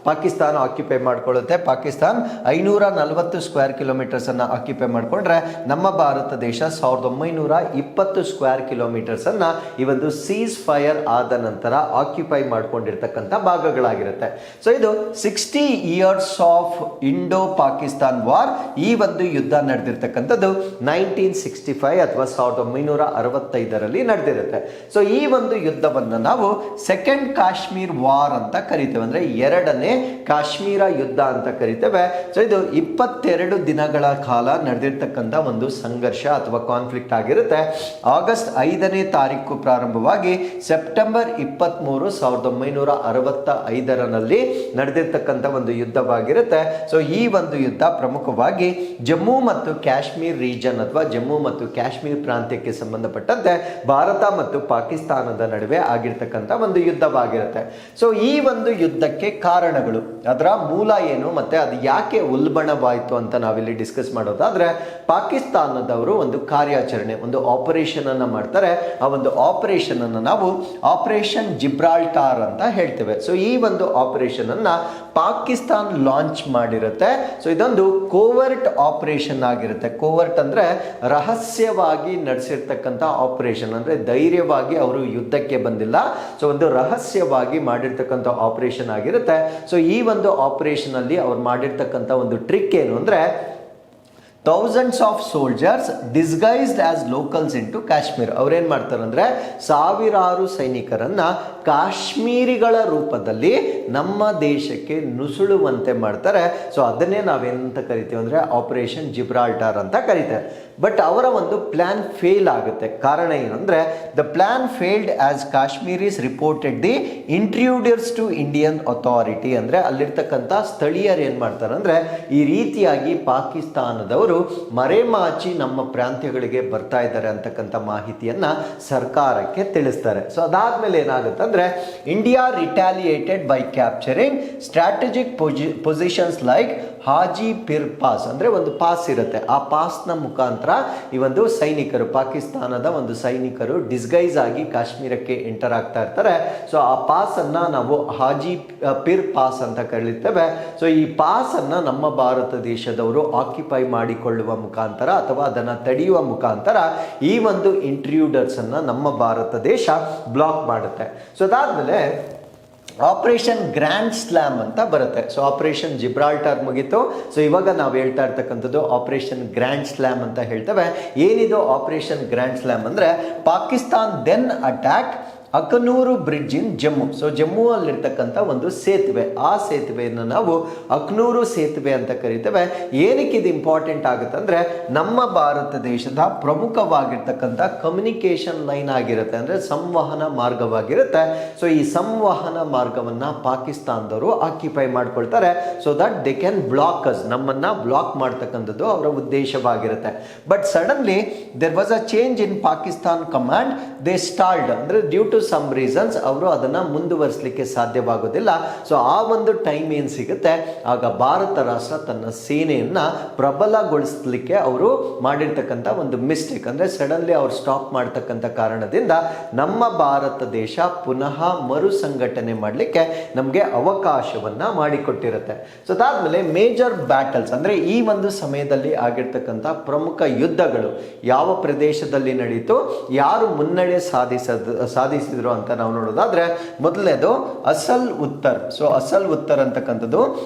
ಪಾಕಿಸ್ತಾನ ಆಕ್ಯುಪೈ ಮಾಡ್ಕೊಳ್ಳುತ್ತೆ. ಪಾಕಿಸ್ತಾನ್ 540 ಸ್ಕ್ವೇರ್ ಕಿಲೋಮೀಟರ್ಸ್ ಅನ್ನ ಆಕ್ಯುಪೈ ಮಾಡಿಕೊಂಡ್ರೆ ನಮ್ಮ ಭಾರತ ದೇಶ 1920 ಸ್ಕ್ವೇರ್ ಕಿಲೋಮೀಟರ್ಸ್ ಅನ್ನ ಈ ಒಂದು ಸೀಸ್ ಫೈರ್ ಆದ ನಂತರ ಆಕ್ಯುಪೈ ಮಾಡ್ಕೊಂಡಿರ್ತಕ್ಕಂಥ ಭಾಗಗಳಾಗಿರುತ್ತೆ. ಸೊ ಇದು 60 years of Indo Pakistan war, ಈ ಒಂದು ಯುದ್ಧ ನಡೆದಿರ್ತಕ್ಕಂಥದ್ದು 1965 ಅಥವಾ 1965ರಲ್ಲಿ ನಡೆದಿರುತ್ತೆ. ಸೊ ಈ ಒಂದು ಯುದ್ಧವನ್ನ ನಾವು ಸೆಕೆಂಡ್ ಕಾಶ್ಮೀರ್ ವಾರ್ ಅಂತ ಕರಿತೇವೆ, ಅಂದ್ರೆ ಎರಡನೇ ಕಾಶ್ಮೀರ ಯುದ್ಧ ಅಂತ ಕರಿತೇವೆ. ಸೊ ಇದು 22 ದಿನಗಳ ಕಾಲ ನಡೆದಿರ್ತಕ್ಕಂಥ ಒಂದು ಸಂಘರ್ಷ ಅಥವಾ ಕಾನ್ಫ್ಲಿಕ್ಟ್ ಆಗಿರುತ್ತೆ. ಆಗಸ್ಟ್ 5ನೇ ತಾರೀಕು ಪ್ರಾರಂಭವಾಗಿ ಸೆಪ್ಟೆಂಬರ್ 23, 1965ರಲ್ಲಿ ನಡೆದಿರ್ತಕ್ಕಂಥ ಒಂದು ಯುದ್ಧವಾಗಿರುತ್ತೆ. ಸೊ ಈ ಒಂದು ಯುದ್ಧ ಪ್ರಮುಖವಾಗಿ ಜಮ್ಮು ಮತ್ತು ಕಾಶ್ಮೀರ್ ರೀಜನ್ ಅಥವಾ ಜಮ್ಮು ಮತ್ತು ಕಾಶ್ಮೀರ್ ಪ್ರಾಂತ್ಯಕ್ಕೆ ಸಂಬಂಧಪಟ್ಟಂತೆ ಭಾರತ ಮತ್ತು ಪಾಕಿಸ್ತಾನದ ನಡುವೆ ಆಗಿರ್ತಕ್ಕಂಥ ಒಂದು ಯುದ್ಧವಾಗಿರುತ್ತೆ. ಸೊ ಈ ಒಂದು ಯುದ್ಧಕ್ಕೆ ಕಾರಣಗಳು, ಅದರ ಮೂಲ ಏನು ಮತ್ತೆ ಅದು ಯಾಕೆ ಉಲ್ಬಣವಾಯಿತು ಅಂತ ನಾವಿಲ್ಲಿ ಡಿಸ್ಕಸ್ ಮಾಡೋದಾದ್ರೆ, ಪಾಕಿಸ್ತಾನದವರು ಒಂದು ಕಾರ್ಯಾಚರಣೆ, ಒಂದು ಆಪರೇಷನ್ ಅನ್ನ ಮಾಡ್ತಾರೆ. ಆ ಒಂದು ಆಪರೇಷನ್ ಅನ್ನು ನಾವು ಆಪರೇಷನ್ ಜಿಬ್ರಾಲ್ಟಾರ್ ಅಂತ ಹೇಳ್ತೇವೆ. ಸೊ ಈ ಒಂದು ಆಪರೇಷನ್ ಅನ್ನ ಪಾಕಿಸ್ತಾನ್ ಲಾಂಚ್ ಮಾಡಿರುತ್ತೆ. ಸೊ ಇದೊಂದು ಕೋವರ್ಟ್ ಆಪರೇಷನ್ ಆಗಿರುತ್ತೆ. ಕೋವರ್ಟ್ ಅಂದ್ರೆ ರಹಸ್ಯವಾಗಿ ನಡೆಸಿರ್ತಕ್ಕಂಥ ಆಪರೇಷನ್, ಅಂದ್ರೆ ಧೈರ್ಯವಾಗಿ ಅವರು ಯುದ್ಧಕ್ಕೆ ಬಂದಿಲ್ಲ. ಸೊ ಒಂದು ರಹಸ್ಯವಾಗಿ ಮಾಡಿರ್ತಕ್ಕಂಥ ಆಪರೇಷನ್ ಆಗಿರುತ್ತೆ. ಸೊ ಈ ಒಂದು ಆಪರೇಷನ್ ಅಲ್ಲಿ ಅವ್ರು ಮಾಡಿರ್ತಕ್ಕಂಥ ಒಂದು ಟ್ರಿಕ್ ಏನು ಅಂದ್ರೆ, thousands of soldiers disguised as locals in to Kashmir. ಅವ್ರೇನ್ ಮಾಡ್ತಾರೆ ಅಂದ್ರೆ, ಸಾವಿರಾರು ಸೈನಿಕರನ್ನ ಕಾಶ್ಮೀರಿಗಳ ರೂಪದಲ್ಲಿ ನಮ್ಮ ದೇಶಕ್ಕೆ ನುಸುಳುವಂತೆ ಮಾಡ್ತಾರೆ. ಸೊ ಅದನ್ನೇ ನಾವೇನಂತ ಕರಿತೀವಿ ಅಂದ್ರೆ ಆಪರೇಷನ್ ಜಿಬ್ರಾಲ್ಟಾರ್ ಅಂತ ಕರಿತೇವೆ. ಬಟ್ ಅವರ ಒಂದು ಪ್ಲಾನ್ ಫೇಲ್ ಆಗುತ್ತೆ. ಕಾರಣ ಏನಂದ್ರೆ, the plan failed as Kashmiris reported the intruders to Indian authority. ಅಂದ್ರೆ ಅಲ್ಲಿರ್ತಕ್ಕಂಥ ಸ್ಥಳೀಯರು ಏನ್ ಮಾಡ್ತಾರೆ ಅಂದ್ರೆ, ಈ ರೀತಿಯಾಗಿ ಪಾಕಿಸ್ತಾನದವರು ಮರೆಮಾಚಿ ನಮ್ಮ ಪ್ರಾಂತ್ಯಗಳಿಗೆ ಬರ್ತಾ ಇದ್ದಾರೆ ಅಂತಕ್ಕಂಥ ಮಾಹಿತಿಯನ್ನ ಸರ್ಕಾರಕ್ಕೆ ತಿಳಿಸ್ತಾರೆ. ಸೊ ಅದಾದ್ಮೇಲೆ ಏನಾಗುತ್ತೆ ಅಂದ್ರೆ, India retaliated by capturing strategic positions like Haji Pir pass. ಅಂದ್ರೆ ಒಂದು ಪಾಸ್ ಇರುತ್ತೆ, ಆ ಪಾಸ್ನ ಮುಖಾಂತರ ಈ ಒಂದು ಸೈನಿಕರು, ಪಾಕಿಸ್ತಾನದ ಒಂದು ಸೈನಿಕರು ಡಿಸ್ಗೈಸ್ ಆಗಿ ಕಾಶ್ಮೀರಕ್ಕೆ ಎಂಟರ್ ಆಗ್ತಾ ಇರ್ತಾರೆ. ಸೊ ಆ ಪಾಸ್ ಅನ್ನ ನಾವು ಹಾಜಿ ಪಿರ್ ಪಾಸ್ ಅಂತ ಕರೀತೇವೆ. ಸೊ ಈ ಪಾಸ್ ಅನ್ನ ನಮ್ಮ ಭಾರತ ದೇಶದವರು ಆಕ್ಯುಪೈ ಮಾಡಿಕೊಳ್ಳುವ ಮುಖಾಂತರ ಅಥವಾ ಅದನ್ನ ತಡೆಯುವ ಮುಖಾಂತರ ಈ ಒಂದು ಇಂಟ್ರೂಡರ್ಸ್ ಅನ್ನ ನಮ್ಮ ಭಾರತ ದೇಶ ಬ್ಲಾಕ್ ಮಾಡುತ್ತೆ. ಸೊ ಅದಾದ್ಮೇಲೆ ಆಪರೇಷನ್ ಗ್ರ್ಯಾಂಡ್ ಸ್ಲಾಮ್ ಅಂತ ಬರುತ್ತೆ. ಸೊ ಆಪರೇಷನ್ ಜಿಬ್ರಾಲ್ಟಾರ್ ಮುಗೀತು. ಸೊ ಇವಾಗ ನಾವು ಹೇಳ್ತಾ ಇರ್ತಕ್ಕಂಥದ್ದು ಆಪರೇಷನ್ ಗ್ರ್ಯಾಂಡ್ ಸ್ಲಾಮ್ ಅಂತ ಹೇಳ್ತೇವೆ. ಏನಿದು ಆಪರೇಷನ್ ಗ್ರ್ಯಾಂಡ್ ಸ್ಲಾಮ್ ಅಂದ್ರೆ, ಪಾಕಿಸ್ತಾನ್ ದೆನ್ ಅಟ್ಯಾಕ್ ಅಖನೂರು ಬ್ರಿಡ್ಜ್ ಇನ್ ಜಮ್ಮು. ಸೊ ಜಮ್ಮು ಅಲ್ಲಿರ್ತಕ್ಕಂಥ ಒಂದು ಸೇತುವೆ, ಆ ಸೇತುವೆಯನ್ನು ನಾವು ಅಖನೂರು ಸೇತುವೆ ಅಂತ ಕರಿತೇವೆ. ಏನಕ್ಕೆ ಇದು ಇಂಪಾರ್ಟೆಂಟ್ ಆಗುತ್ತೆ ಅಂದ್ರೆ, ನಮ್ಮ ಭಾರತ ದೇಶದ ಪ್ರಮುಖವಾಗಿರ್ತಕ್ಕಂಥ ಕಮ್ಯುನಿಕೇಶನ್ ಲೈನ್ ಆಗಿರುತ್ತೆ, ಅಂದ್ರೆ ಸಂವಹನ ಮಾರ್ಗವಾಗಿರುತ್ತೆ. ಸೊ ಈ ಸಂವಹನ ಮಾರ್ಗವನ್ನ ಪಾಕಿಸ್ತಾನದವರು ಆಕ್ಯುಪೈ ಮಾಡ್ಕೊಳ್ತಾರೆ. So that they can block us, ನಮ್ಮನ್ನ ಬ್ಲಾಕ್ ಮಾಡ್ತಕ್ಕಂಥದ್ದು ಅವರ ಉದ್ದೇಶವಾಗಿರುತ್ತೆ. But suddenly there was a change in Pakistan command. They stalled ಅಂದ್ರೆ ಡ್ಯೂ ಟು ಸಮ್ ರೀಸನ್ಸ್ ಅವರು ಅದನ್ನ ಮುಂದುವರಿಸಲಿಕ್ಕೆ ಸಾಧ್ಯವಾಗೋದಿಲ್ಲ. ಸೊ ಆ ಒಂದು ಟೈಮ್ ಏನ್ ಸಿಗುತ್ತೆ, ಆಗ ಭಾರತ ರಾಷ್ಟ್ರ ತನ್ನ ಸೇನೆಯನ್ನ ಪ್ರಬಲಗೊಳಿಸಲಿಕ್ಕೆ ಅವರು ಮಾಡಿರ್ತಕ್ಕಂಥ ಒಂದು ಮಿಸ್ಟೇಕ್, ಅಂದ್ರೆ ಸಡನ್ಲಿ ಅವ್ರು ಸ್ಟಾಪ್ ಮಾಡ್ತಕ್ಕಂಥ ಕಾರಣದಿಂದ ನಮ್ಮ ಭಾರತ ದೇಶ ಪುನಃ ಮರು ಸಂಘಟನೆ ಮಾಡಲಿಕ್ಕೆ ನಮಗೆ ಅವಕಾಶವನ್ನ ಮಾಡಿಕೊಟ್ಟಿರುತ್ತೆ. ಸೊ ಅದಾದ್ಮೇಲೆ ಮೇಜರ್ ಬ್ಯಾಟಲ್ಸ್ ಅಂದ್ರೆ ಈ ಒಂದು ಸಮಯದಲ್ಲಿ ಆಗಿರ್ತಕ್ಕಂಥ ಪ್ರಮುಖ ಯುದ್ಧಗಳು ಯಾವ ಪ್ರದೇಶದಲ್ಲಿ ನಡೀತು, ಯಾರು ಮುನ್ನಡೆ ಸಾಧಿಸಿದ್ರು ಅಂತ ನಾವು ನೋಡೋದಾದ್ರೆ, ಮೊದಲನೇದು ಅಸಲ್ ಉತ್ತರ್. ಸೊ ಅಸಲ್ ಉತ್ತರ್ ಅಂತಕ್ಕಂಥದ್ದು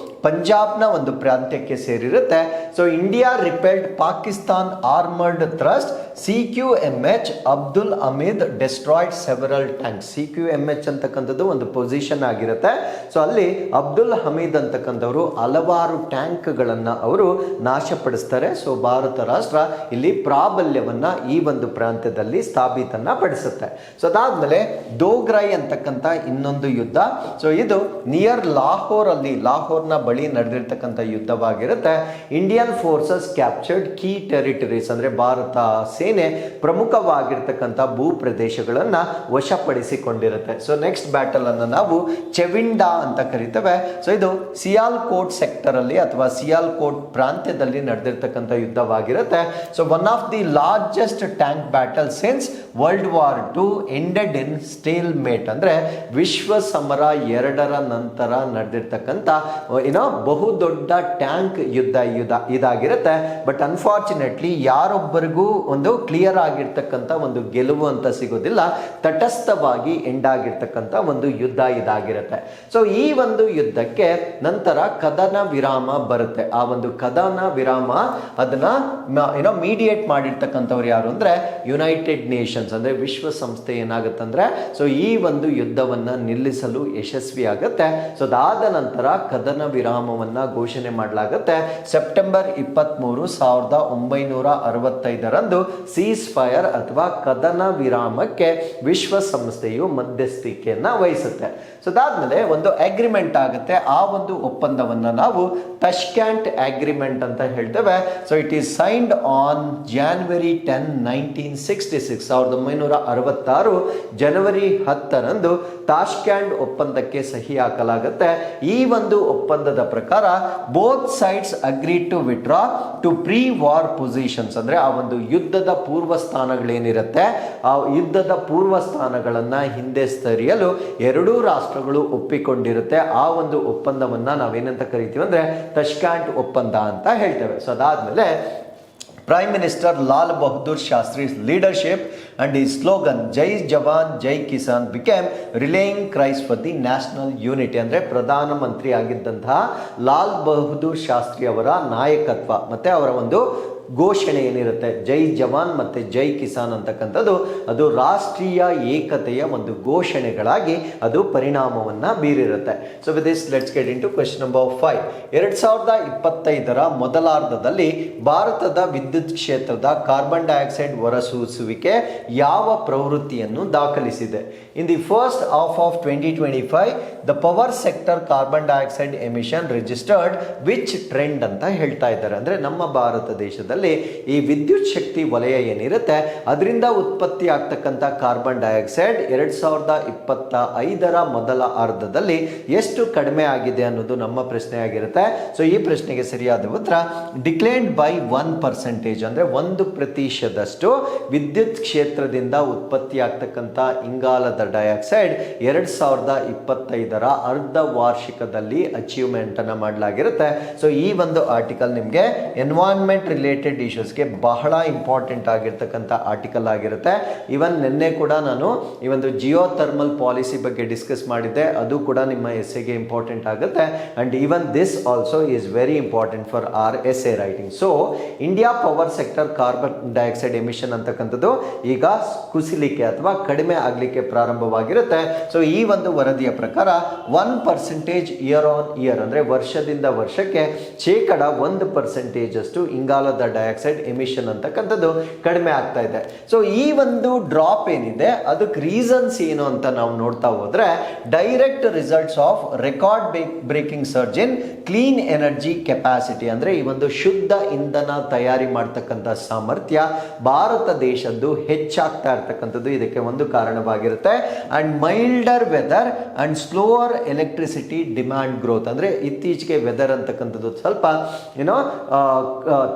ಪಂಜಾಬ್ನ ಒಂದು ಪ್ರಾಂತ್ಯಕ್ಕೆ ಸೇರಿರುತ್ತೆ. So India repelled Pakistan armoured thrust CQMH Abdul Hamid destroyed several tanks. CQMH ಅಂತಕ್ಕಂಥದ್ದು ಒಂದು ಪೊಸಿಷನ್ ಆಗಿರುತ್ತೆ. ಸೊ ಅಲ್ಲಿ ಅಬ್ದುಲ್ ಹಮೀದ್ ಅಂತಕ್ಕಂಥವರು ಹಲವಾರು ಟ್ಯಾಂಕ್ಗಳನ್ನ ಅವರು ನಾಶಪಡಿಸ್ತಾರೆ. ಸೊ ಭಾರತ ರಾಷ್ಟ್ರ ಇಲ್ಲಿ ಪ್ರಾಬಲ್ಯವನ್ನ ಈ ಒಂದು ಪ್ರಾಂತ್ಯದಲ್ಲಿ ಸ್ಥಾಪಿತನ್ನ ಪಡಿಸುತ್ತೆ. ಸೊ ಅದಾದ್ಮೇಲೆ ದೋಗ್ರೈ ಅಂತಕ್ಕಂಥ ಇನ್ನೊಂದು ಯುದ್ಧ. ಸೊ ಇದು ನಿಯರ್ ಲಾಹೋರ್ ಅಲ್ಲಿ, ಲಾಹೋರ್ನ ಬಳಿ ನಡೆದಿರ್ತಕ್ಕಂಥ ಯುದ್ಧವಾಗಿರುತ್ತೆ. Indian forces captured key territories ಅಂದ್ರೆ ಭಾರತ ಸೇನೆ ಪ್ರಮುಖವಾಗಿರ್ತಕ್ಕಂಥ ಭೂ ಪ್ರದೇಶಗಳನ್ನ ವಶಪಡಿಸಿಕೊಂಡಿರುತ್ತೆ. ಸೊ ನೆಕ್ಸ್ಟ್ ಬ್ಯಾಟಲ್ ಅನ್ನು ನಾವು ಚೆವಿಂಡಾ ಅಂತ ಕರಿತೇವೆ. ಸೊ ಇದು ಸಿಯಾಲ್ಕೋಟ್ ಸೆಕ್ಟರ್ ಅಲ್ಲಿ ಅಥವಾ ಸಿಯಾಲ್ಕೋಟ್ ಪ್ರಾಂತ್ಯದಲ್ಲಿ ನಡೆದಿರ್ತಕ್ಕಂಥ ಯುದ್ಧವಾಗಿರುತ್ತೆ. So one of the largest tank battle since world war II ended in stalemate ಅಂದ್ರೆ ವಿಶ್ವ ಸಮರ 2ರ ನಂತರ ನಡೆದಿರ್ತಕ್ಕಂಥ ಬಹುದೊಡ್ಡ ಟ್ಯಾಂಕ್ ಯುದ್ಧ ಇದಾಗಿರುತ್ತೆ. ಬಟ್ ಅನ್ಫಾರ್ಚುನೇಟ್ಲಿ ಯಾರೊಬ್ಬರಿಗೂ ಒಂದು ಕ್ಲಿಯರ್ ಆಗಿರ್ತಕ್ಕಂಥ ಒಂದು ಗೆಲುವು ಅಂತ ಸಿಗೋದಿಲ್ಲ, ತಟಸ್ಥವಾಗಿ ಎಂಡ್ ಆಗಿರ್ತಕ್ಕಂಥ ಒಂದು ಯುದ್ಧ ಇದಾಗಿರುತ್ತೆ. ಸೊ ಈ ಒಂದು ಯುದ್ಧಕ್ಕೆ ನಂತರ ಕದನ ವಿರಾಮ ಬರುತ್ತೆ. ಆ ಒಂದು ಕದನ ವಿರಾಮ ಅದನ್ನ ಮೀಡಿಯೇಟ್ ಮಾಡಿರ್ತಕ್ಕಂಥವ್ರು ಯಾರು ಅಂದ್ರೆ ಯುನೈಟೆಡ್ ನೇಷನ್ಸ್ ಅಂದ್ರೆ ವಿಶ್ವಸಂಸ್ಥೆ ಏನಾಗುತ್ತಂದ್ರೆ ಸೊ ಈ ಒಂದು ಯುದ್ಧವನ್ನ ನಿಲ್ಲಿಸಲು ಯಶಸ್ವಿ ಆಗುತ್ತೆ. ಸೊ ಅದಾದ ನಂತರ ಕದನ ವಿರಾಮವನ್ನ ಘೋಷಣೆ ಮಾಡಲಾಗುತ್ತೆ. ಸೆಪ್ಟೆಂಬರ್ 23, 1965 ಸೀಸ್ ಫೈರ್ ಅಥವಾ ಕದನ ವಿರಾಮಕ್ಕೆ ವಿಶ್ವಸಂಸ್ಥೆಯು ಮಧ್ಯಸ್ಥಿಕೆಯನ್ನ ವಹಿಸುತ್ತೆ. ಸೊ ಅದಾದ್ಮೇಲೆ ಒಂದು ಅಗ್ರಿಮೆಂಟ್ ಆಗುತ್ತೆ. ಆ ಒಂದು ಒಪ್ಪಂದವನ್ನ ನಾವು ತಷ್ಕೆಂಟ್ ಅಗ್ರಿಮೆಂಟ್ ಅಂತ ಹೇಳ್ತೇವೆ. So it is signed on January 10, 1966, 1966 ಜನವರಿ 10 ತಾಷ್ಕೆಂಟ್ ಒಪ್ಪಂದಕ್ಕೆ ಸಹಿ ಹಾಕಲಾಗುತ್ತೆ. ಈ ಒಂದು ಒಪ್ಪಂದದ ಪ್ರಕಾರ both sides agree to withdraw to pre war positions, ಅಂದ್ರೆ ಆ ಒಂದು ಯುದ್ಧದ ಪೂರ್ವ ಸ್ಥಾನಗಳೇನಿರುತ್ತೆ ಆ ಯುದ್ಧದ ಪೂರ್ವ ಸ್ಥಾನಗಳನ್ನ ಹಿಂದೆ ಸರಿಯಲು ಎರಡೂ ರಾಷ್ಟ್ರಗಳು ಒಪ್ಪಿಕೊಂಡಿರುತ್ತೆ. ಆ ಒಂದು ಒಪ್ಪಂದವನ್ನ ನಾವೇನಂತ ಕರಿತೀವಿ ಅಂದ್ರೆ ತಷ್ಕೆಂಟ್ ಒಪ್ಪಂದ ಅಂತ ಹೇಳ್ತೇವೆ. ಸೊ ಅದಾದ್ಮೇಲೆ Prime Minister Lal Bahadur Shastri's leadership and his slogan Jai Jawan Jai Kisan became rallying cries for the national unity. ಅಂದರೆ ಪ್ರಧಾನ ಮಂತ್ರಿ ಆಗಿದ್ದಂತಹ ಲಾಲ್ ಬಹದ್ದೂರ್ ಶಾಸ್ತ್ರಿ ಅವರ ನಾಯಕತ್ವ ಮತ್ತೆ ಅವರ ಒಂದು ಘೋಷಣೆ ಏನಿರುತ್ತೆ ಜೈ ಜವಾನ್ ಮತ್ತೆ ಜೈ ಕಿಸಾನ್ ಅಂತಕ್ಕಂಥದ್ದು ಅದು ರಾಷ್ಟ್ರೀಯ ಏಕತೆಯ ಒಂದು ಘೋಷಣೆಗಳಾಗಿ ಅದು ಪರಿಣಾಮವನ್ನ ಬೀರಿರುತ್ತೆ. So with this let's get in to question number 5. 2025 ಮೊದಲಾರ್ಧದಲ್ಲಿ ಭಾರತದ ವಿದ್ಯುತ್ ಕ್ಷೇತ್ರದ ಕಾರ್ಬನ್ ಡೈಆಕ್ಸೈಡ್ ಹೊರಸೂಸುವಿಕೆ ಯಾವ ಪ್ರವೃತ್ತಿಯನ್ನು ದಾಖಲಿಸಿದೆ? In the first half of 2025 the power sector carbon dioxide emission registered which trend ಅಂತ ಹೇಳ್ತಾ ಇದ್ದಾರೆ. ಅಂದ್ರೆ ನಮ್ಮ ಭಾರತ ದೇಶದಲ್ಲಿ ಈ ವಿದ್ಯುತ್ ಶಕ್ತಿ ವಲಯ ಏನಿರುತ್ತೆ ಅದರಿಂದ ಉತ್ಪತ್ತಿ ಆಗ್ತಕ್ಕಂಥ ಕಾರ್ಬನ್ ಡೈಆಕ್ಸೈಡ್ 2025 ಮೊದಲ ಅರ್ಧದಲ್ಲಿ ಎಷ್ಟು ಕಡಿಮೆ ಆಗಿದೆ ಅನ್ನೋದು ನಮ್ಮ ಪ್ರಶ್ನೆ ಆಗಿರುತ್ತೆ. ಸೊ ಈ ಪ್ರಶ್ನೆಗೆ ಸರಿಯಾದ ಉತ್ತರ ಡಿಕ್ಲೈನ್ಡ್ ಬೈ 1%, ಅಂದ್ರೆ 1% ವಿದ್ಯುತ್ ಕ್ಷೇತ್ರದಿಂದ ಉತ್ಪತ್ತಿ ಆಗ್ತಕ್ಕಂಥ ಇಂಗಾಲದ ಡೈಆಕ್ಸೈಡ್ 2025 ಅರ್ಧ ವಾರ್ಷಿಕದಲ್ಲಿ ಅಚೀವ್ಮೆಂಟ್ ಅನ್ನ ಮಾಡಲಾಗಿರುತ್ತೆ. ಸೊ ಈ ಒಂದು ಆರ್ಟಿಕಲ್ ನಿಮಗೆ ಎನ್ವೈರನ್ಮೆಂಟ್ ರಿಲೇಟೆಡ್ ಇಶ್ಯೂಸ್ಗೆ ಬಹಳ ಇಂಪಾರ್ಟೆಂಟ್ ಆಗಿರ್ತಕ್ಕಂಥ ಆರ್ಟಿಕಲ್ ಆಗಿರುತ್ತೆ. ಇವನ್ ನಿನ್ನೆ ಕೂಡ ನಾನು ಈ ಒಂದು ಜಿಯೋ ಥರ್ಮಲ್ ಪಾಲಿಸಿ ಬಗ್ಗೆ ಡಿಸ್ಕಸ್ ಮಾಡಿದ್ದೆ, ಅದು ಕೂಡ ನಿಮ್ಮ ಎಸ್ಸೆಗೆ ಇಂಪಾರ್ಟೆಂಟ್ ಆಗುತ್ತೆ. And even this also is very important for our essay writing. So India power sector carbon dioxide emission ಅಂತಕ್ಕಂಥದ್ದು ಈಗ ಕುಸಿಲಿಕ್ಕೆ ಅಥವಾ ಕಡಿಮೆ ಆಗಲಿಕ್ಕೆ ಪ್ರಾರಂಭವಾಗಿರುತ್ತೆ. ಸೊ ಈ ಒಂದು ವರದಿಯ ಪ್ರಕಾರ 1% ಇಯರ್ ಆನ್ ಇಯರ್, ಅಂದ್ರೆ ವರ್ಷದಿಂದ ವರ್ಷಕ್ಕೆ 1% ಅಷ್ಟು ಇಂಗಾಲದ ಡೈಆಕ್ಸೈಡ್ ಎಮಿಷನ್ ಅಂತಕ್ಕಂಥದ್ದು ಕಡಿಮೆ ಆಗ್ತಾ ಇದೆ. ಸೊ ಈ ಒಂದು ಡ್ರಾಪ್ ಏನಿದೆ ಅದಕ್ಕೆ ರೀಸನ್ಸ್ ಏನು ಅಂತ ನಾವು ನೋಡ್ತಾ ಹೋದ್ರೆ direct results of record breaking surge in clean energy capacity, ಅಂದ್ರೆ ಈ ಒಂದು ಶುದ್ಧ ಇಂಧನ ತಯಾರಿ ಮಾಡ್ತಕ್ಕಂಥ ಸಾಮರ್ಥ್ಯ ಭಾರತ ದೇಶದ್ದು ಹೆಚ್ಚಾಗ್ತಾ ಇರ್ತಕ್ಕಂಥದ್ದು ಇದಕ್ಕೆ ಒಂದು ಕಾರಣವಾಗಿರುತ್ತೆ. And milder weather and slower electricity demand growth, ಅಂದ್ರೆ ಇತ್ತೀಚೆಗೆ ವೆದರ್ ಅಂತಕ್ಕಂಥದ್ದು ಸ್ವಲ್ಪ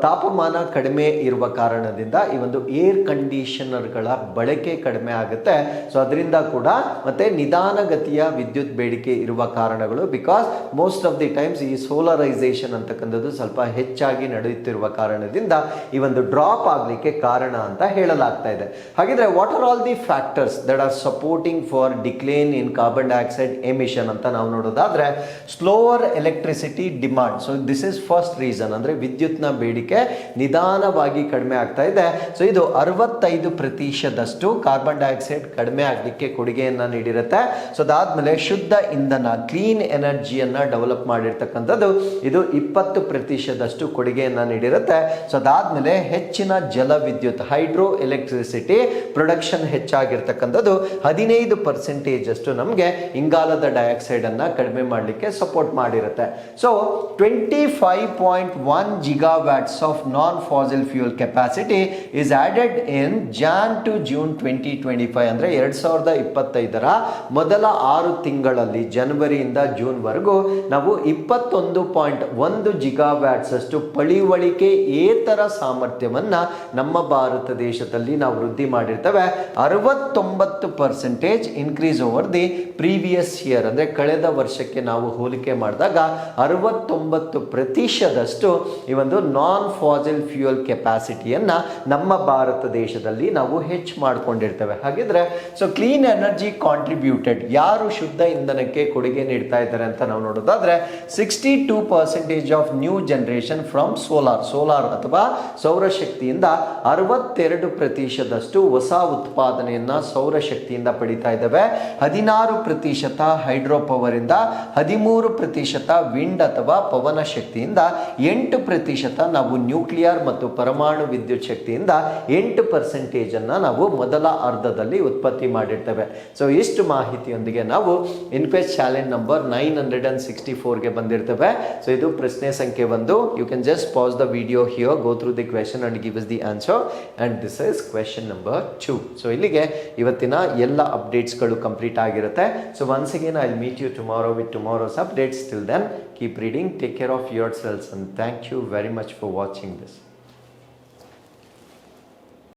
ತಾಪಮಾನ ಕಡಿಮೆ ಇರುವ ಕಾರಣದಿಂದ ಈ ಒಂದು ಏರ್ ಕಂಡೀಷನರ್ಗಳ ಬಳಕೆ ಕಡಿಮೆ ಆಗುತ್ತೆ. ಸೊ ಅದರಿಂದ ಕೂಡ ಮತ್ತೆ ನಿಧಾನಗತಿಯ ವಿದ್ಯುತ್ ಬೇಡಿಕೆ ಇರುವ ಕಾರಣಗಳು, because most of the times ಈ ಸೋಲರೈಸೇಷನ್ ಅಂತಕ್ಕಂಥದ್ದು ಸ್ವಲ್ಪ ಹೆಚ್ಚಾಗಿ ನಡೆಯುತ್ತಿರುವ ಕಾರಣದಿಂದ ಈ ಒಂದು ಡ್ರಾಪ್ ಆಗಲಿಕ್ಕೆ ಕಾರಣ ಅಂತ ಹೇಳಲಾಗ್ತಾ ಇದೆ. ಹಾಗಿದ್ರೆ what are all the factors that are supporting for decline in carbon dioxide emission ಅಂತ ನಾವು ನೋಡೋದಾದ್ರೆ slower electricity demand. So this is first reason, ಅಂದ್ರೆ ವಿದ್ಯುತ್ನ ಬೇಡಿಕೆ ನಿಧಾನವಾಗಿ ಕಡಿಮೆ ಆಗ್ತಾ ಇದೆ. ಸೊ ಇದು 65% ಕಾರ್ಬನ್ ಡೈಆಕ್ಸೈಡ್ ಕಡಿಮೆ ಆಗಲಿಕ್ಕೆ ಕೊಡುಗೆಯನ್ನ ನೀಡಿರುತ್ತೆ. ಸೊ ಅದಾದ್ಮೇಲೆ ಶುದ್ಧ ಇಂಧನ ಕ್ಲೀನ್ ಎನರ್ಜಿಯನ್ನ ಡೆವಲಪ್ ಮಾಡಿರ್ತಕ್ಕಂಥದ್ದು ಇದು 20% ಕೊಡುಗೆಯನ್ನ ನೀಡಿರುತ್ತೆ. ಸೊ ಅದಾದ್ಮೇಲೆ ಹೆಚ್ಚಿನ ಜಲ ವಿದ್ಯುತ್ ಹೈಡ್ರೋ ಎಲೆಕ್ಟ್ರಿಸಿಟಿ ಪ್ರೊಡಕ್ಷನ್ ಹೆಚ್ಚಾಗಿರ್ತಕ್ಕಂಥದ್ದು 15% ಅಷ್ಟು ನಮಗೆ ಇಂಗಾಲದ ಡೈಆಕ್ಸೈಡ್ ಅನ್ನ ಕಡಿಮೆ ಮಾಡಲಿಕ್ಕೆ ಸಪೋರ್ಟ್ ಮಾಡಿರುತ್ತೆ. So 25.1 gigawatts of non-fossil fuel capacity is added in Jan to June 2025, ಅಂದ್ರೆ 2025 ಮೊದಲ 6 ತಿಂಗಳಲ್ಲಿ ಜನವರಿಯಿಂದ ಜೂನ್ ವರೆಗೂ ನಾವು 21.1 ಗಿಗಾವ್ಯಾಟ್ಸ್ ಅಷ್ಟು ಪಳಿವಳಿಕೆ ಏತರ ಸಾಮರ್ಥ್ಯವನ್ನ ನಮ್ಮ ಭಾರತ ದೇಶದಲ್ಲಿ ನಾವು ವೃದ್ಧಿ ಮಾಡಿರ್ತೇವೆ. 69% increase over the previous year, ಅಂದ್ರೆ ಕಳೆದ ವರ್ಷಕ್ಕೆ ನಾವು ಹೋಲಿಕೆ ಮಾಡಿದಾಗ 69% ಈ ಒಂದು ನಾನ್ ಫಾಸಿಲ್ ಫಾಸಿಲ್ ಫ್ಯೂಯಲ್ ಕೆಪಾಸಿಟಿಯನ್ನು ನಮ್ಮ ಭಾರತ ದೇಶದಲ್ಲಿ ನಾವು ಹೆಚ್ಚು ಮಾಡ್ಕೊಂಡಿರ್ತೇವೆ. ಹಾಗಿದ್ರೆ ಸೊ ಕ್ಲೀನ್ ಎನರ್ಜಿ ಕಾಂಟ್ರಿಬ್ಯೂಟೆಡ್, ಯಾರು ಶುದ್ಧ ಇಂಧನಕ್ಕೆ ಕೊಡುಗೆ ನೀಡ್ತಾ ಇದ್ದಾರೆ ಅಂತ ನಾವು ನೋಡೋದಾದ್ರೆ 62% of new generation from solar ಅಥವಾ ಸೌರಶಕ್ತಿಯಿಂದ 62% ಹೊಸ ಉತ್ಪಾದನೆಯನ್ನ ಸೌರಶಕ್ತಿಯಿಂದ ಪಡಿತಾ ಇದ್ದಾವೆ. 16% ಹೈಡ್ರೋ ಪವರ್ ಇಂದ, 13% ವಿಂಡ್ ಅಥವಾ ಪವನ ಶಕ್ತಿಯಿಂದ, 8% ನಾವು ನ್ಯೂಕ್ಲಿಯರ್ ಮತ್ತು ಪರಮಾಣು ವಿದ್ಯುತ್ ಶಕ್ತಿಯಿಂದ 8% ಅನ್ನ ನಾವು ಮೊದಲ ಅರ್ಧದಲ್ಲಿ ಉತ್ಪತ್ತಿ ಮಾಡಿರ್ತೇವೆ. ಸೊ ಇಷ್ಟು ಮಾಹಿತಿಯೊಂದಿಗೆ ನಾವು ಇನ್ಕ್ವೆಸ್ಟ್ ಚಾಲೆಂಜ್ ನಂಬರ್ 964ಗೆ ಬಂದಿರ್ತೇವೆ. ಸೊ ಇದು ಪ್ರಶ್ನೆ ಸಂಖ್ಯೆ 1. You can just pause the video here, go through the question and give us the answer and this is question number 2. So ಇಲ್ಲಿಗೆ ಇವತ್ತಿನ ಎಲ್ಲ ಅಪ್ಡೇಟ್ಸ್ಗಳು ಕಂಪ್ಲೀಟ್ ಆಗಿರುತ್ತೆ. So once again I will meet you tomorrow with tomorrow's updates. Till then keep reading, take care of yourselves, and thank you very much for watching this.